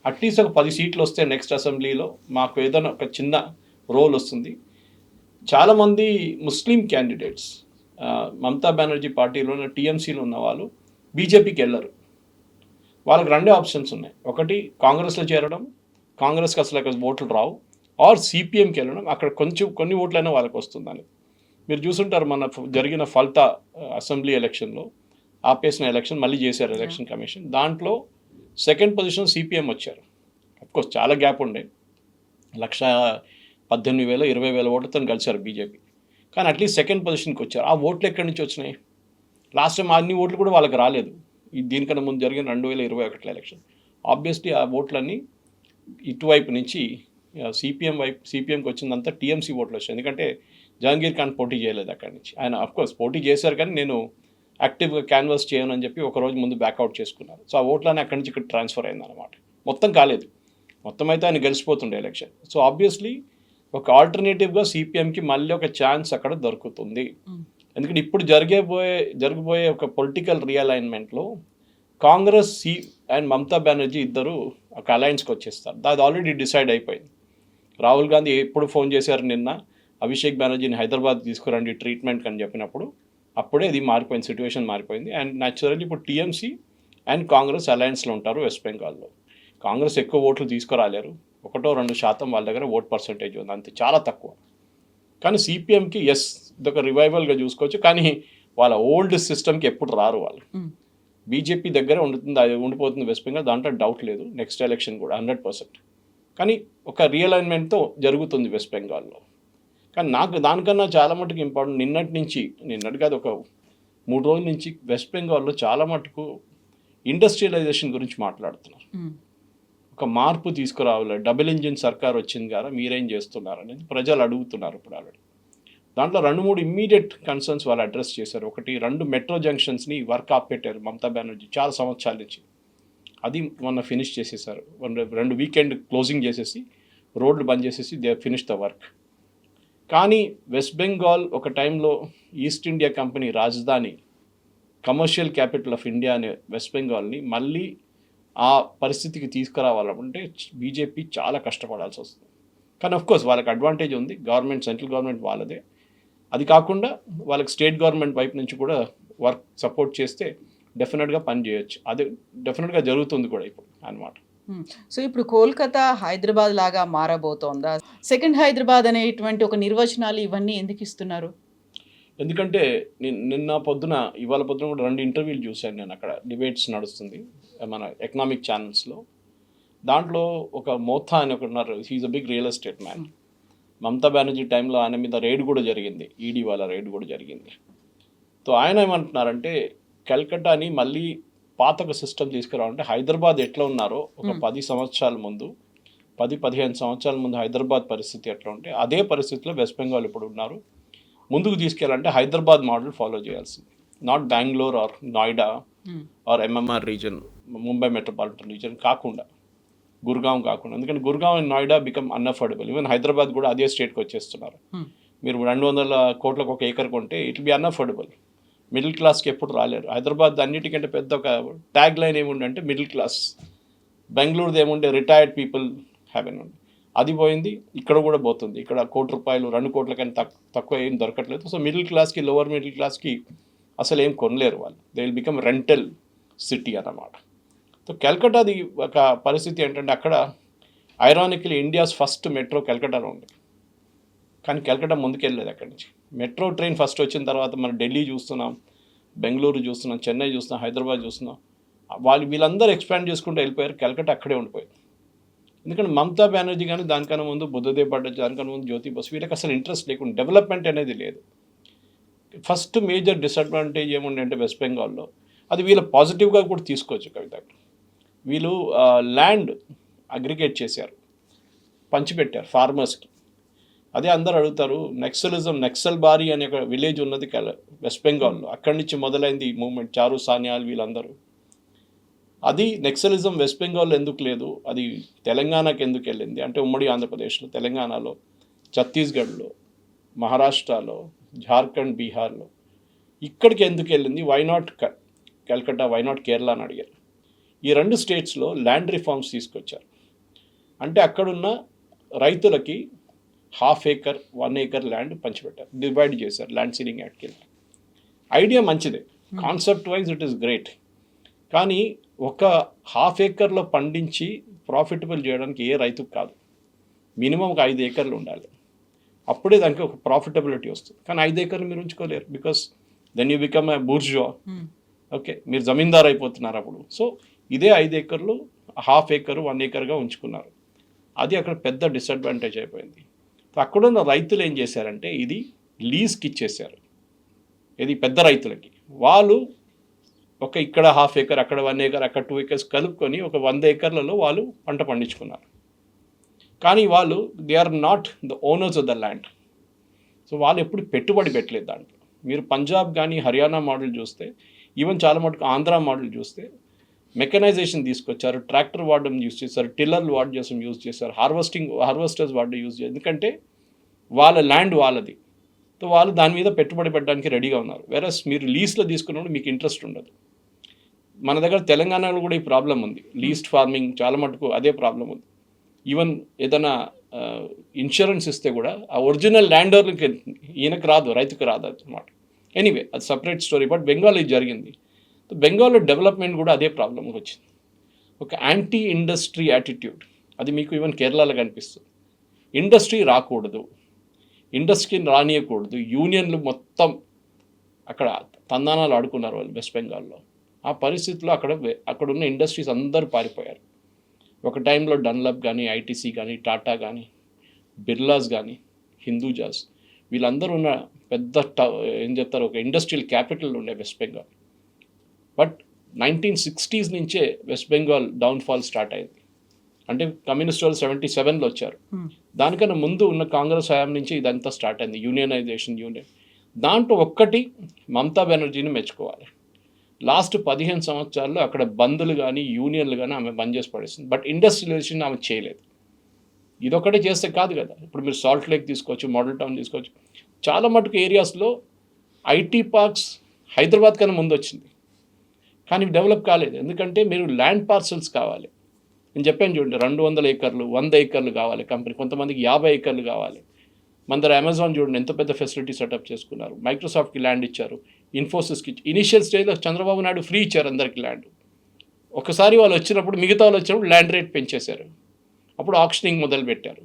అట్లీస్ట్ ఒక 10 సీట్లు వస్తే నెక్స్ట్ అసెంబ్లీలో మాకు ఏదైనా ఒక చిన్న రోల్ వస్తుంది. చాలామంది ముస్లిం క్యాండిడేట్స్ మమతా బెనర్జీ పార్టీలో టీఎంసీలో ఉన్న వాళ్ళు బీజేపీకి వెళ్ళరు. వాళ్ళకి 2 ఆప్షన్స్ ఉన్నాయి. ఒకటి కాంగ్రెస్లో చేరడం, కాంగ్రెస్కి అసలు అక్కడ ఓట్లు రావు, ఆర్ సిపిఎంకి వెళ్ళడం, అక్కడ కొన్ని ఓట్లైనా వాళ్ళకి వస్తుందని. మీరు చూసుంటారు మన జరిగిన ఫల్తా అసెంబ్లీ ఎలక్షన్లో ఆపేసిన ఎలక్షన్ మళ్ళీ చేశారు ఎలక్షన్ కమిషన్, దాంట్లో సెకండ్ పొజిషన్ సిపిఎం వచ్చారు. అఫ్కోర్స్ చాలా గ్యాప్ ఉండే, 118,000 20,000 ఓట్లతో కలిశారు బీజేపీ, కానీ అట్లీస్ట్ సెకండ్ పొజిషన్కి వచ్చారు. ఆ ఓట్లు ఎక్కడి నుంచి వచ్చినాయి? లాస్ట్ టైం అన్ని ఓట్లు కూడా వాళ్ళకి రాలేదు. దీనికన్నా ముందు జరిగిన 2021 ఎలక్షన్. ఆబ్వియస్లీ ఆ ఓట్లన్నీ ఇటువైపు నుంచి సిపిఎంకి వచ్చిందంతా టీఎంసీ ఓట్లు వచ్చాయి. ఎందుకంటే జహంగీర్ ఖాన్ పోటీ చేయలేదు అక్కడి నుంచి. ఆయన అఫ్కోర్స్ పోటీ చేశారు, కానీ నేను యాక్టివ్గా క్యాన్వాస్ చేయను అని చెప్పి ఒకరోజు ముందు బ్యాక్అవుట్ చేసుకున్నారు. సో ఆ ఓట్లని అక్కడి నుంచి ఇక్కడ ట్రాన్స్ఫర్ అయిందన్నమాట. మొత్తం కాలేదు, మొత్తం అయితే ఆయన గెలిచిపోతుండే ఎలక్షన్. సో ఆబ్వియస్లీ ఒక ఆల్టర్నేటివ్గా సిపిఎంకి మళ్ళీ ఒక ఛాన్స్ అక్కడ దొరుకుతుంది. ఎందుకంటే ఇప్పుడు జరగబోయే ఒక పొలిటికల్ రీఅలైన్మెంట్లో కాంగ్రెస్ అండ్ మమతా బెనర్జీ ఇద్దరు ఒక అలయన్స్కి వచ్చేస్తారు. అది ఆల్రెడీ డిసైడ్ అయిపోయింది. రాహుల్ గాంధీ ఎప్పుడు ఫోన్ చేశారు నిన్న, అభిషేక్ బెనర్జీని హైదరాబాద్ తీసుకురండి ట్రీట్మెంట్కి అని చెప్పినప్పుడు అప్పుడే ఇది మారిపోయింది, సిచ్యువేషన్ మారిపోయింది. అండ్ న్యాచురల్లీ ఇప్పుడు టీఎంసీ అండ్ కాంగ్రెస్ అలయన్స్లో ఉంటారు వెస్ట్ బెంగాల్లో. కాంగ్రెస్ ఎక్కువ ఓట్లు తీసుకురాలేరు, 1-2% వాళ్ళ దగ్గర ఓట్ పర్సంటేజ్ ఉంది, అంతే, చాలా తక్కువ. కానీ సిపిఎంకి ఎస్ ఇదొక రివైవల్గా చూసుకోవచ్చు, కానీ వాళ్ళ ఓల్డ్ సిస్టమ్కి ఎప్పుడు రారు వాళ్ళు. బీజేపీ దగ్గర ఉండుతుంది, అది ఉండిపోతుంది వెస్ట్ బెంగాల్, దాంట్లో డౌట్ లేదు. నెక్స్ట్ ఎలక్షన్ కూడా 100%. కానీ ఒక రియలైన్మెంట్తో జరుగుతుంది వెస్ట్ బెంగాల్లో. కానీ నాకు దానికన్నా చాలా మటుకు ఇంపార్టెంట్, నిన్నటి కాదు, ఒక 3 రోజుల నుంచి వెస్ట్ బెంగాల్లో చాలా మటుకు ఇండస్ట్రియలైజేషన్ గురించి మాట్లాడుతున్నారు. ఒక మార్పు తీసుకురావాలి, డబుల్ ఇంజిన్ సర్కార్ వచ్చింది కదా, మీరేం చేస్తున్నారు అనేది ప్రజలు అడుగుతున్నారు ఇప్పుడు ఆల్రెడీ. దాంట్లో 2-3 ఇమ్మీడియట్ కన్సర్న్స్ వాళ్ళు అడ్రస్ చేశారు. ఒకటి, 2 మెట్రో జంక్షన్స్ని వర్క్ ఆపెట్టారు మమతా బెనర్జీ చాలా సంవత్సరాల నుంచి, అది మొన్న ఫినిష్ చేసేసారు. 2 వీకెండ్ క్లోజింగ్ చేసేసి రోడ్లు బంద్ చేసేసి దే ఫినిష్ ద వర్క్. కానీ వెస్ట్ బెంగాల్ ఒక టైంలో ఈస్ట్ ఇండియా కంపెనీ రాజధాని, కమర్షియల్ క్యాపిటల్ ఆఫ్ ఇండియా అనే వెస్ట్ బెంగాల్ని మళ్ళీ ఆ పరిస్థితికి తీసుకురావాలంటే బీజేపీ చాలా కష్టపడాల్సి వస్తుంది. కానీ ఆఫ్కోర్స్ వాళ్ళకి అడ్వాంటేజ్ ఉంది, గవర్నమెంట్, సెంట్రల్ గవర్నమెంట్ వాళ్ళదే. అది కాకుండా వాళ్ళకి స్టేట్ గవర్నమెంట్ వైపు నుంచి కూడా వర్క్ సపోర్ట్ చేస్తే డెఫినెట్గా పని చేయొచ్చు. అది డెఫినెట్గా జరుగుతుంది కూడా ఇప్పుడు అన్నమాట. సో ఇప్పుడు కోల్కతా హైదరాబాద్ లాగా మారబోతోందా? సెకండ్ హైదరాబాద్ అనేటువంటి ఒక నిర్వచనాలు ఇవన్నీ ఎందుకు ఇస్తున్నారు? ఎందుకంటే ఇవాళ పొద్దున కూడా 2 ఇంటర్వ్యూలు చూశాను నేను, అక్కడ డిబేట్స్ నడుస్తుంది మన ఎకనామిక్ ఛానల్స్లో. దాంట్లో ఒక మోథా అని ఒకటి ఉన్నారు, he's a big real estate man. Mamata Banerjee టైంలో ఆయన మీద రైడ్ కూడా జరిగింది, ఈడీ వాళ్ళ రైడ్ కూడా జరిగింది. సో ఆయన ఏమంటున్నారంటే కల్కట్టాని మళ్ళీ పాతక సిస్టమ్ తీసుకురావాలంటే హైదరాబాద్ ఎట్లా ఉన్నారో ఒక 10 సంవత్సరాల ముందు, 10-15 సంవత్సరాల ముందు హైదరాబాద్ పరిస్థితి ఎట్లా ఉంటే అదే పరిస్థితిలో వెస్ట్ బెంగాల్ ఇప్పుడు ఉన్నారు. ముందుకు తీసుకెళ్ళాలంటే హైదరాబాద్ మోడల్ ఫాలో చేయాల్సింది, not Bengaluru or Noida or MMR region, Mumbai metropolitan region కాకుండా, గుర్గావ్ కాకుండా. ఎందుకంటే Gurgaon and Noida become unaffordable. Even Hyderabad కూడా అదే స్టేట్కి వచ్చేస్తున్నారు. మీరు 200 కోట్లకు ఒక ఏకర్ కొంటే ఇట్ బి అన్అఫోర్డబుల్, మిడిల్ క్లాస్కి ఎప్పుడు రాలేరు. హైదరాబాద్ అన్నిటికంటే పెద్ద ఒక ట్యాగ్ లైన్ ఏముండంటే మిడిల్ క్లాస్. బెంగళూరుది ఏముండే రిటైర్డ్ పీపుల్ హ్యావ్ ఎన్, అది పోయింది, ఇక్కడ కూడా పోతుంది. ఇక్కడ 1 కోటి రూపాయలు 2 కోట్ల కంటే తక్కువ ఏం దొరకట్లేదు. సో మిడిల్ క్లాస్కి, లోవర్ మిడిల్ క్లాస్కి అసలు ఏం కొనలేరు వాళ్ళు, they will become rental city అన్నమాట. సో కల్కట్టాది ఒక పరిస్థితి ఏంటంటే అక్కడ ఐరానికలీ ఇండియాస్ ఫస్ట్ మెట్రో కల్కట్టాలో ఉంది, కానీ కల్కట్టా ముందుకెళ్ళలేదు అక్కడి నుంచి. మెట్రో ట్రైన్ ఫస్ట్ వచ్చిన తర్వాత మనం ఢిల్లీ చూస్తున్నాం, బెంగళూరు చూస్తున్నాం, చెన్నై చూస్తున్నాం, హైదరాబాద్ చూస్తున్నాం. వీళ్ళందరూ ఎక్స్పాండ్ చేసుకుంటూ వెళ్ళిపోయారు, కల్కట్టా అక్కడే ఉండిపోయింది. ఎందుకంటే మమతా బెనర్జీ కానీ దానికన్నా ముందు బుద్ధదేవ్ భట్టాచార్య, దానికన్నా ముందు జ్యోతి బసు, వీళ్ళకి అసలు ఇంట్రెస్ట్ లేకుండా, డెవలప్మెంట్ అనేది లేదు. ఫస్ట్ మేజర్ డిసడ్వాంటేజ్ ఏముండే అంటే వెస్ట్ బెంగాల్లో, అది వీళ్ళు పాజిటివ్గా కూడా తీసుకోవచ్చు కవిత, వీళ్ళు ల్యాండ్ అగ్రిగేట్ చేశారు, పంచిపెట్టారు ఫార్మర్స్కి. అదే అందరు అడుగుతారు, నక్సల్ బారీ అనే ఒక విలేజ్ ఉన్నది వెస్ట్ బెంగాల్లో, అక్కడి నుంచి మొదలైంది ఈ మూమెంట్, చారు సాన్యాల్ వీళ్ళందరూ. అది నక్సలిజం వెస్ట్ బెంగాల్లో ఎందుకు లేదు, అది తెలంగాణకి ఎందుకు వెళ్ళింది అంటే ఉమ్మడి ఆంధ్రప్రదేశ్లో, తెలంగాణలో, ఛత్తీస్గఢ్లో, మహారాష్ట్రలో, జార్ఖండ్, బీహార్లో, ఇక్కడికి ఎందుకు వెళ్ళింది, why not Calcutta, why not Kerala అని అడిగారు. ఈ 2 స్టేట్స్లో ల్యాండ్ రిఫార్మ్స్ తీసుకొచ్చారు. అంటే అక్కడున్న రైతులకి 1/2 ఏకర్ 1 ఏకర్ ల్యాండ్ పంచిపెట్టారు, డివైడ్ చేశారు ల్యాండ్ సీలింగ్ యాక్ట్కి వెళ్ళి. ఐడియా మంచిదే, concept wise it is great. కానీ ఒక 1/2 ఏకర్లో పండించి ప్రాఫిటబుల్ చేయడానికి ఏ రైతుకు కాదు, మినిమం ఒక 5 ఏకర్లు ఉండాలి, అప్పుడే దానికి ఒక ప్రాఫిటబిలిటీ వస్తుంది. కానీ 5 ఏకర్లు మీరు ఉంచుకోలేరు, because then you become a bourgeois. Okay, మీరు జమీందార్ అయిపోతున్నారు అప్పుడు. సో ఇదే 5 ఏకర్లు 1/2 ఏకర్ 1 ఏకర్గా ఉంచుకున్నారు, అది అక్కడ పెద్ద డిసడ్వాంటేజ్ అయిపోయింది. అక్కడున్న రైతులు ఏం చేశారంటే ఇది లీజ్కి ఇచ్చేశారు, ఇది పెద్ద రైతులకి. వాళ్ళు ఇక్కడ 1/2 ఏకర్, అక్కడ 1 ఏకర్, అక్కడ 2 ఏకర్స్ కలుపుకొని ఒక 100 ఏకర్లలో వాళ్ళు పంట పండించుకున్నారు. కానీ వాళ్ళు they are not the owners of the land. So వాళ్ళు ఎప్పుడు పెట్టుబడి పెట్టలేదు దాంట్లో. మీరు పంజాబ్ కానీ హర్యానా మోడల్ చూస్తే, ఈవెన్ చాలా మటుకు ఆంధ్ర మోడల్ చూస్తే మెకనైజేషన్ తీసుకొచ్చారు, ట్రాక్టర్ వాడడం యూజ్ చేశారు, టిల్లర్లు వాడడం యూజ్ చేశారు, హార్వెస్టర్స్ వాడడం యూజ్ చేశారు. ఎందుకంటే వాళ్ళ ల్యాండ్ వాళ్ళది, సో వాళ్ళు దాని మీద పెట్టుబడి పెట్టడానికి రెడీగా ఉన్నారు. వేరస్ మీరు లీజ్లో తీసుకున్నప్పుడు మీకు ఇంట్రెస్ట్ ఉండదు. మన దగ్గర తెలంగాణలో కూడా ఈ ప్రాబ్లం ఉంది, లీజ్డ్ ఫార్మింగ్ చాలా మటుకు అదే ప్రాబ్లం ఉంది. ఈవెన్ ఏదైనా ఇన్సూరెన్స్ ఇస్తే కూడా ఆ ఒరిజినల్ ల్యాండ్ ఓనర్కి ఈయనకు రాదు, రైతుకు రాదు అన్నమాట. ఎనీవే అది సపరేట్ స్టోరీ. బట్ బెంగాల్ ఇది జరిగింది. బెంగాల్లో డెవలప్మెంట్ కూడా అదే ప్రాబ్లం వచ్చింది, ఒక యాంటీ ఇండస్ట్రీ యాటిట్యూడ్. అది మీకు ఈవెన్ కేరళలో కనిపిస్తుంది. ఇండస్ట్రీ రాకూడదు, ఇండస్ట్రీని రానియకూడదు, యూనియన్లు మొత్తం అక్కడ తందానాలు ఆడుకున్నారు వాళ్ళు వెస్ట్ బెంగాల్లో. ఆ పరిస్థితుల్లో అక్కడ ఉన్న ఇండస్ట్రీస్ అందరూ పారిపోయారు. ఒక టైంలో డన్లప్ కానీ, ఐటీసీ కానీ, టాటా కానీ, బిర్లాస్ కానీ, హిందూజాస్, వీళ్ళందరూ ఉన్న పెద్ద ఏం చెప్తారు, ఒక ఇండస్ట్రియల్ క్యాపిటల్ ఉండే వెస్ట్ బెంగాల్. బట్ 1960s నుంచే వెస్ట్ బెంగాల్ డౌన్ఫాల్ స్టార్ట్ అయింది. అంటే కమ్యూనిస్ట్ వాళ్ళు 77లో వచ్చారు. దానికన్నా ముందు ఉన్న కాంగ్రెస్ హయాం నుంచి ఇదంతా స్టార్ట్ అయింది, యూనియన్. దాంట్లో ఒక్కటి మమతా బెనర్జీని మెచ్చుకోవాలి. లాస్ట్ 15 సంవత్సరాల్లో అక్కడ బంద్లు కానీ, యూనియన్లు కానీ ఆమె బంద్ చేసి పడేసింది. బట్ ఇండస్ట్రియలైజేషన్ ఆమె చేయలేదు. ఇదొక్కటే చేస్తే కాదు కదా. ఇప్పుడు మీరు సాల్ట్ లేక్ తీసుకోవచ్చు, మోడల్ టౌన్ తీసుకోవచ్చు. చాలా మటుకు ఏరియాస్లో ఐటీ పార్క్స్ హైదరాబాద్ కన్నా ముందు వచ్చింది, కానీ డెవలప్ కాలేదు. ఎందుకంటే మీరు ల్యాండ్ పార్సల్స్ కావాలి. నేను చెప్పాను చూడండి, 200 ఏకర్లు 100 ఏకర్లు కావాలి కంపెనీ, కొంతమందికి 50 ఏకర్లు కావాలి. మన దగ్గర అమెజాన్ చూడండి ఎంత పెద్ద ఫెసిలిటీ సెటప్ చేసుకున్నారు. మైక్రోసాఫ్ట్కి ల్యాండ్ ఇచ్చారు, ఇన్ఫోసిస్కి ఇనిషియల్ స్టేజ్లో చంద్రబాబు నాయుడు ఫ్రీ ఇచ్చారు అందరికి ల్యాండ్. ఒకసారి వాళ్ళు వచ్చినప్పుడు, మిగతా వాళ్ళు వచ్చినప్పుడు ల్యాండ్ రేట్ పెంచేశారు. అప్పుడు ఆక్షనింగ్ మొదలుపెట్టారు.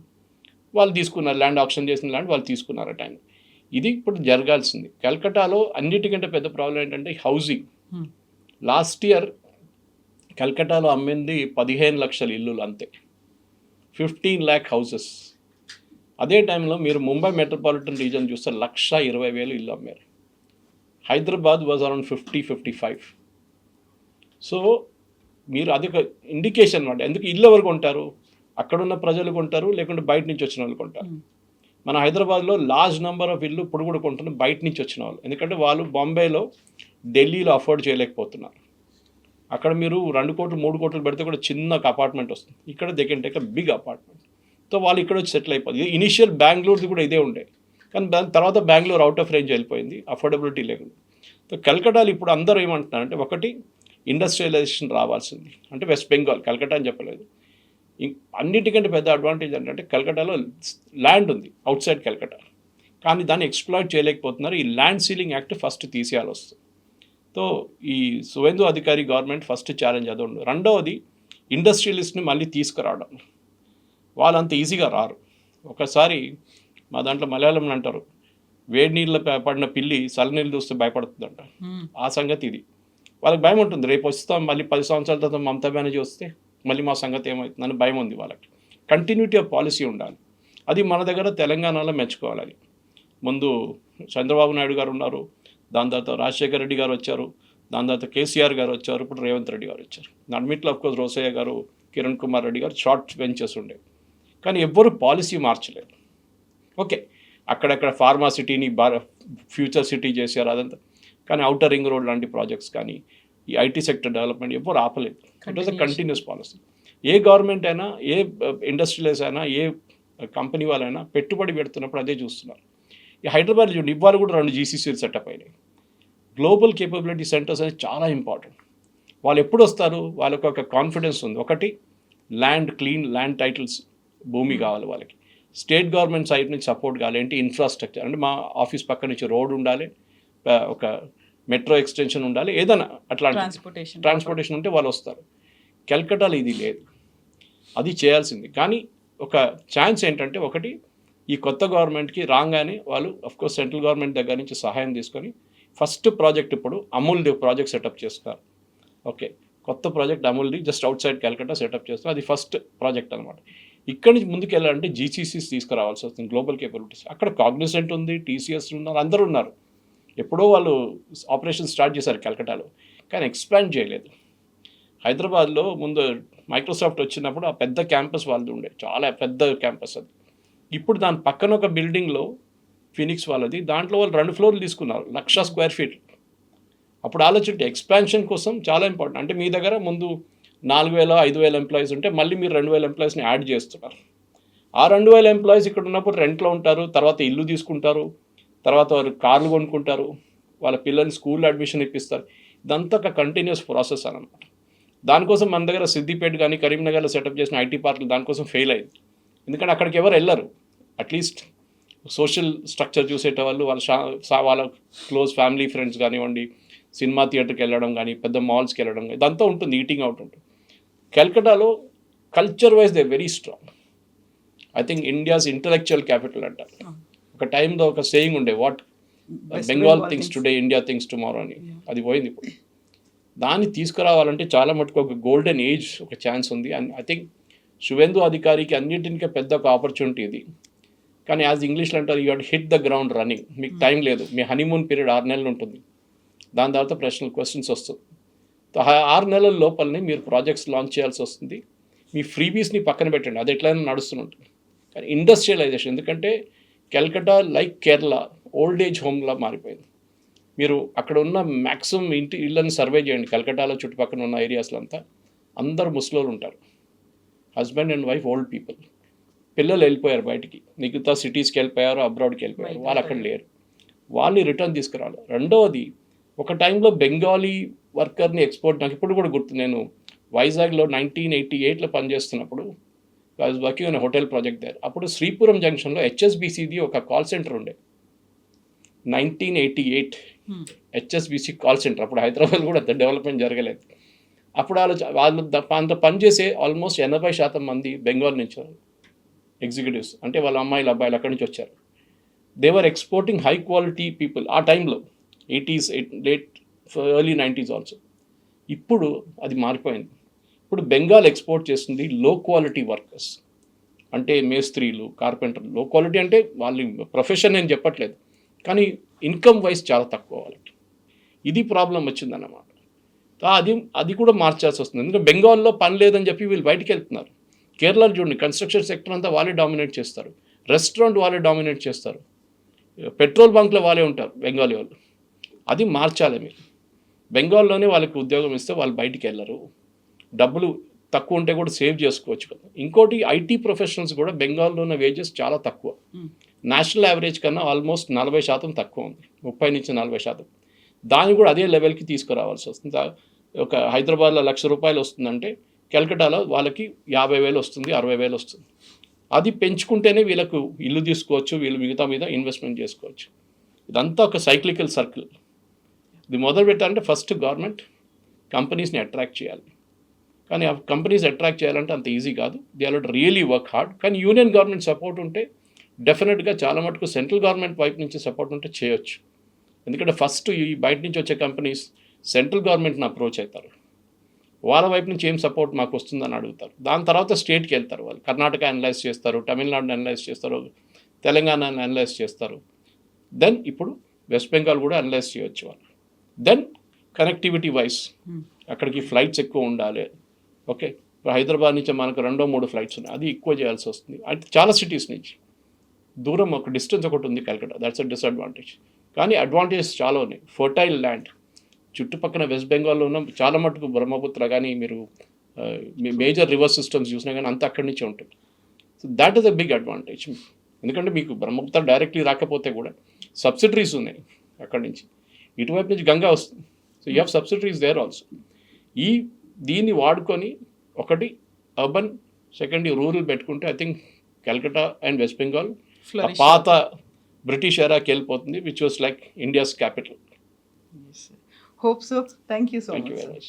వాళ్ళు తీసుకున్నారు, ల్యాండ్ ఆక్షన్ చేసిన ల్యాండ్ వాళ్ళు తీసుకున్నారు ఆ టైం. ఇది ఇప్పుడు జరగాల్సింది. కల్కటాలో అన్నిటికంటే పెద్ద ప్రాబ్లం ఏంటంటే హౌసింగ్. లాస్ట్ ఇయర్ కల్కటాలో అమ్మింది 15 లక్షల ఇల్లులు అంతే, 15 lakh హౌసెస్. అదే టైంలో మీరు ముంబై మెట్రోపాలిటన్ రీజన్ చూస్తే 1,20,000 ఇల్లు అమ్మారు. Hyderabad was around 50-55. సో మీరు అది ఒక ఇండికేషన్ అన్నమాట. ఎందుకు ఇల్లు ఎవరు కొంటారు? అక్కడున్న ప్రజలు కొంటారు, లేకుంటే బయట నుంచి వచ్చిన వాళ్ళు కొంటారు. మన హైదరాబాద్లో లార్జ్ నెంబర్ ఆఫ్ ఇల్లు ఇప్పుడు కూడా కొంటున్నారు బయట నుంచి వచ్చిన వాళ్ళు. ఎందుకంటే వాళ్ళు బాంబేలో, ఢిల్లీలో అఫోర్డ్ చేయలేకపోతున్నారు. అక్కడ మీరు 2 కోట్లు 3 కోట్లు పెడితే కూడా చిన్న ఒక అపార్ట్మెంట్ వస్తుంది. ఇక్కడ they can take a big apartment. So వాళ్ళు ఇక్కడ వచ్చి సెటిల్ అయిపోతుంది. ఇనిషియల్ బెంగళూరుది కూడా ఇదే ఉండే, కానీ దాని తర్వాత బెంగళూరు అవుట్ ఆఫ్ రేంజ్ వెళ్ళిపోయింది, అఫోర్డబిలిటీ లేకుండా. సో కల్కటాలో ఇప్పుడు అందరూ ఏమంటున్నారంటే, ఒకటి ఇండస్ట్రియలైజేషన్ రావాల్సింది. అంటే వెస్ట్ బెంగాల్, కల్కటా అని చెప్పలేదు. అన్నిటికంటే పెద్ద అడ్వాంటేజ్ ఏంటంటే కల్కటాలో ల్యాండ్ ఉంది అవుట్ సైడ్ కల్కటా, కానీ దాన్ని ఎక్స్ప్లాయిట్ చేయలేకపోతున్నారు. ఈ ల్యాండ్ సీలింగ్ యాక్ట్ ఫస్ట్ తీసేయాలి వస్తుంది. సో ఈ సువేందు అధికారి గవర్నమెంట్ ఫస్ట్ ఛాలెంజ్ అది ఉంది. రెండవది ఇండస్ట్రియలిస్ట్ని మళ్ళీ తీసుకురావడం. వాళ్ళంత ఈజీగా రారు. ఒకసారి మా దాంట్లో మలయాళంలో అంటారు, వేడి నీళ్ళు పడిన పిల్లి చల్లనీళ్ళు చూస్తే భయపడుతుందంట. ఆ సంగతి ఇది. వాళ్ళకి భయం ఉంటుంది, రేపు వస్తాం మళ్ళీ 10 సంవత్సరాల తర్వాత మమతా బెనర్జీ వస్తే మళ్ళీ మా సంగతి ఏమవుతుందని భయం ఉంది వాళ్ళకి. కంటిన్యూటీ ఆఫ్ పాలసీ ఉండాలి. అది మన దగ్గర తెలంగాణలో మెచ్చుకోవాలి. అది ముందు చంద్రబాబు నాయుడు గారు ఉన్నారు, దాని తర్వాత రాజశేఖర రెడ్డి గారు వచ్చారు, దాని తర్వాత కేసీఆర్ గారు వచ్చారు, ఇప్పుడు రేవంత్ రెడ్డి గారు వచ్చారు. అన్నిట్లో అఫ్కోర్స్ రోసయ్య గారు, కిరణ్ కుమార్ రెడ్డి గారు షార్ట్ బెంచెస్ ఉండే, కానీ ఎవ్వరు పాలసీ మార్చలేదు. ఓకే, అక్కడక్కడ ఫార్మా సిటీని ఫ్యూచర్ సిటీ చేశారు అదంతా, కానీ అవుటర్ రింగ్ రోడ్ లాంటి ప్రాజెక్ట్స్ కానీ, ఈ ఐటీ సెక్టర్ డెవలప్మెంట్ ఎవ్వరు ఆపలేదు. It was a continuous policy. A government అయినా, ఏ ఇండస్ట్రియలైజ్ అయినా, ఏ కంపెనీ వాళ్ళైనా పెట్టుబడి పెడుతున్నప్పుడు అదే చూస్తున్నారు. ఈ హైదరాబాద్ చూడండి, ఇవాళ కూడా 2 జీసీసీలు సెటప్ అయినాయి. గ్లోబల్ కేపబిలిటీ సెంటర్స్ అనేది చాలా ఇంపార్టెంట్. వాళ్ళు ఎప్పుడు వస్తారు? వాళ్ళకి ఒక కాన్ఫిడెన్స్ ఉంది. ఒకటి, క్లీన్ ల్యాండ్ టైటిల్స్, భూమి కావాలి వాళ్ళకి. స్టేట్ గవర్నమెంట్ సైడ్ నుంచి సపోర్ట్ కావాలి. ఏంటి? ఇన్ఫ్రాస్ట్రక్చర్. అంటే మా ఆఫీస్ పక్క నుంచి రోడ్ ఉండాలి, ఒక మెట్రో ఎక్స్టెన్షన్ ఉండాలి, ఏదైనా అట్లాంటి ట్రాన్స్పోర్టేషన్ ఉంటే వాళ్ళు వస్తారు. కల్కటాలో ఇది లేదు, అది చేయాల్సింది. కానీ ఒక ఛాన్స్ ఏంటంటే, ఒకటి, ఈ కొత్త గవర్నమెంట్కి రాగానే వాళ్ళు అఫ్కోర్స్ సెంట్రల్ గవర్నమెంట్ దగ్గర నుంచి సహాయం తీసుకొని ఫస్ట్ ప్రాజెక్ట్ ఇప్పుడు అమూల్ది ప్రాజెక్ట్ సెటప్ చేస్తున్నారు. ఓకే, కొత్త ప్రాజెక్ట్ అమూల్ది just outside Calcutta setup చేస్తున్నారు. అది ఫస్ట్ ప్రాజెక్ట్ అనమాట. ఇక్కడి నుంచి ముందుకు వెళ్ళాలంటే జీసీసీస్ తీసుకురావాల్సి వస్తుంది, గ్లోబల్ కేపబిలిటీస్. అక్కడ కాగ్నిసెంట్ ఉంది, టీసీఎస్ ఉన్నారు, అందరూ ఉన్నారు. ఎప్పుడో వాళ్ళు ఆపరేషన్ స్టార్ట్ చేశారు కల్కటాలో, కానీ ఎక్స్పాండ్ చేయలేదు. హైదరాబాద్లో ముందు మైక్రోసాఫ్ట్ వచ్చినప్పుడు ఆ పెద్ద క్యాంపస్ వాళ్ళది ఉండే, చాలా పెద్ద క్యాంపస్ అది. ఇప్పుడు దాని పక్కన ఒక బిల్డింగ్లో ఫినిక్స్ వాళ్ళది, దాంట్లో వాళ్ళు 2 ఫ్లోర్లు తీసుకున్నారు, 1,00,000 స్క్వేర్ ఫీట్. అప్పుడు ఆలోచింటే ఎక్స్పాన్షన్ కోసం చాలా ఇంపార్టెంట్. అంటే మీ దగ్గర ముందు 4,000-5,000 ఎంప్లాయీస్ ఉంటే మళ్ళీ మీరు 2,000 ఎంప్లాయీస్ని యాడ్ చేస్తున్నారు. ఆ 2,000 ఎంప్లాయీస్ ఇక్కడ ఉన్నప్పుడు రెంట్లో ఉంటారు, తర్వాత ఇల్లు తీసుకుంటారు, తర్వాత వారు కార్లు కొనుక్కుంటారు, వాళ్ళ పిల్లల్ని స్కూల్లో అడ్మిషన్ ఇప్పిస్తారు. ఇదంతా ఒక కంటిన్యూస్ ప్రాసెస్ అనమాట. దానికోసం మన దగ్గర సిద్దిపేట కానీ కరీంనగర్లో సెటప్ చేసిన ఐటీ పార్కులు దానికోసం ఫెయిల్ అయింది. ఎందుకంటే అక్కడికి ఎవరు వెళ్ళరు. అట్లీస్ట్ సోషల్ స్ట్రక్చర్ చూసేటవాళ్ళు, వాళ్ళ క్లోజ్ ఫ్యామిలీ ఫ్రెండ్స్ కానివ్వండి, సినిమా థియేటర్కి వెళ్ళడం కానీ, పెద్ద మాల్స్కి వెళ్ళడం కానీ, ఇదంతా ఉంటుంది, ఈటింగ్ అవుట్ ఉంటుంది. కల్కటాలో culture wise they very strong. I think India's intellectual capital అంటారు. ఒక టైంలో ఒక సేయింగ్ ఉండే, what Bengal things today India things tomorrow అని. అది పోయింది ఇప్పుడు. దాన్ని తీసుకురావాలంటే చాలా మటుకు ఒక గోల్డెన్ ఏజ్ ఒక ఛాన్స్ ఉంది. అండ్ ఐ థింక్ శువెందు అధికారికి అన్నింటికీ పెద్ద ఒక ఆపర్చునిటీ ఇది. కానీ యాజ్ ఇంగ్లీష్లో అంటారు, you hit hit the ground running. మీకు టైం లేదు. మీ హనీమూన్ పీరియడ్ 6 నెలలు ఉంటుంది. దాని తర్వాత క్వశ్చన్స్ వస్తుంది. 6 నెలల లోపలనే మీరు ప్రాజెక్ట్స్ లాంచ్ చేయాల్సి వస్తుంది. మీ ఫ్రీబీస్ని పక్కన పెట్టండి, అది ఎట్లయినా నడుస్తుంటుంది. కానీ ఇండస్ట్రియలైజేషన్, ఎందుకంటే Calcutta like Kerala old age హోమ్లా మారిపోయింది. మీరు అక్కడ ఉన్న మ్యాక్సిమం ఇళ్ళని సర్వే చేయండి. కల్కట్టాలో చుట్టుపక్కల ఉన్న ఏరియాస్లో అంతా అందరు ముసలోళ్ళు ఉంటారు. Husband and wife old people. పిల్లలు వెళ్ళిపోయారు బయటికి, మిగతా సిటీస్కి వెళ్ళిపోయారు, అబ్రాడ్కి వెళ్ళిపోయారు. వాళ్ళు అక్కడ లేరు. వాళ్ళని రిటర్న్ తీసుకురావాలి. రెండవది, ఒక టైంలో బెంగాలీ వర్కర్ని ఎక్స్పోర్ట్, నాకు ఇప్పుడు కూడా గుర్తు, నేను వైజాగ్లో 1988లో పనిచేస్తున్నప్పుడు I was working on hotel project there. అప్పుడు శ్రీపురం జంక్షన్లో హెచ్ఎస్బిసిది ఒక కాల్ సెంటర్ ఉండే. 1988 హెచ్ఎస్బిసి కాల్ సెంటర్. అప్పుడు హైదరాబాద్ కూడా అంత డెవలప్మెంట్ జరగలేదు. అప్పుడు వాళ్ళు అంత పనిచేసే ఆల్మోస్ట్ 80% మంది బెంగాల్ నుంచి ఎగ్జిక్యూటివ్స్, అంటే వాళ్ళ అమ్మాయిలు అబ్బాయిలు అక్కడి నుంచి వచ్చారు. They were exporting high quality people ఆ టైంలో, 80s, late early 90s also. ఇప్పుడు అది మారిపోయింది. ఇప్పుడు బెంగాల్ ఎక్స్పోర్ట్ చేస్తుంది లో క్వాలిటీ వర్కర్స్, అంటే మేస్త్రీలు, కార్పెంటర్లు. లో క్వాలిటీ అంటే వాళ్ళ ప్రొఫెషన్ నేను చెప్పట్లేదు, కానీ ఇన్కమ్ వైజ్ చాలా తక్కువ వాళ్ళకి. ఇది ప్రాబ్లం వచ్చిందన్నమాట. అది కూడా మార్చాల్సి వస్తుంది. ఎందుకంటే బెంగాల్లో పని లేదని చెప్పి వీళ్ళు బయటికి వెళ్తున్నారు. కేరళలో చూడండి, కన్స్ట్రక్షన్ సెక్టర్ అంతా వాళ్ళే డామినేట్ చేస్తారు, రెస్టారెంట్ వాళ్ళే డామినేట్ చేస్తారు, పెట్రోల్ బంక్లో వాళ్ళే ఉంటారు బెంగాలీ వాళ్ళు. అది మార్చాలి మీరు. బెంగాల్లోనే వాళ్ళకి ఉద్యోగం ఇస్తే వాళ్ళు బయటికి వెళ్ళరు. డబ్బులు తక్కువ ఉంటే కూడా సేవ్ చేసుకోవచ్చు కదా. ఇంకోటి, ఐటీ ప్రొఫెషనల్స్ కూడా బెంగాల్లో ఉన్న వేజెస్ చాలా తక్కువ. నేషనల్ యావరేజ్ కన్నా ఆల్మోస్ట్ 40% తక్కువ ఉంది, 30 నుంచి 40%. దాన్ని కూడా అదే లెవెల్కి తీసుకురావాల్సి వస్తుంది. ఒక హైదరాబాద్లో ₹1,00,000 వస్తుందంటే కల్కటాలో వాళ్ళకి 50,000 వస్తుంది, 60,000 వస్తుంది. అది పెంచుకుంటేనే వీళ్ళకు ఇల్లు తీసుకోవచ్చు, వీళ్ళు మిగతా మీద ఇన్వెస్ట్మెంట్ చేసుకోవచ్చు. ఇదంతా ఒక సైక్లికల్ సర్కిల్. ఇది మొదలు పెట్టాలంటే ఫస్ట్ గవర్నమెంట్ కంపెనీస్ని అట్రాక్ట్ చేయాలి. కానీ ఆ కంపెనీస్ అట్రాక్ట్ చేయాలంటే అంత ఈజీ కాదు. They are really work hard. కానీ యూనియన్ గవర్నమెంట్ సపోర్ట్ ఉంటే డెఫినెట్గా చాలా మటుకు సెంట్రల్ గవర్నమెంట్ వైపు నుంచి సపోర్ట్ ఉంటే చేయొచ్చు. ఎందుకంటే ఫస్ట్ ఈ బయట నుంచి వచ్చే కంపెనీస్ సెంట్రల్ గవర్నమెంట్ని అప్రోచ్ అవుతారు. వాళ్ళ వైపు నుంచి ఏం సపోర్ట్ మాకు వస్తుందని అడుగుతారు. దాని తర్వాత స్టేట్కి వెళ్తారు. వాళ్ళు కర్ణాటక అనలైజ్ చేస్తారు, తమిళనాడుని అనలైజ్ చేస్తారు, తెలంగాణని అనలైజ్ చేస్తారు. దెన్ ఇప్పుడు వెస్ట్ బెంగాల్ కూడా అనలైజ్ చేయొచ్చు వాళ్ళు. దెన్ కనెక్టివిటీ వైజ్ అక్కడికి ఫ్లైట్స్ ఎక్కువ ఉండాలి. ఓకే, ఇప్పుడు హైదరాబాద్ నుంచి మనకు 2-3 ఫ్లైట్స్ ఉన్నాయి, అది ఎక్కువ చేయాల్సి వస్తుంది. అంటే చాలా సిటీస్ నుంచి దూరం, ఒక డిస్టెన్స్ ఒకటి ఉంది కల్కటా, దట్స్ అ డిసడ్వాంటేజ్. కానీ అడ్వాంటేజెస్ చాలా ఉన్నాయి. ఫర్టైల్ ల్యాండ్ చుట్టుపక్కల వెస్ట్ బెంగాల్లో ఉన్న చాలా మటుకు బ్రహ్మపుత్ర కానీ మీరు మేజర్ రివర్ సిస్టమ్స్ చూసినా కానీ అంతా అక్కడి నుంచే ఉంటుంది. So that is a big advantage. ఎందుకంటే మీకు బ్రహ్మపుత్ర డైరెక్ట్లీ రాకపోతే కూడా సబ్సిడరీస్ ఉన్నాయి అక్కడి నుంచి. ఇటువైపు నుంచి గంగా వస్తుంది. So you have subsidiaries there also. దీన్ని వాడుకొని ఒకటి అర్బన్, సెకండ్ రూరల్ పెట్టుకుంటే I think Calcutta and West Bengal పాత బ్రిటిష్ ఎరాకి వెళ్ళిపోతుంది, which was like India's capital. Hope so. Thank you so much. Thank you very much.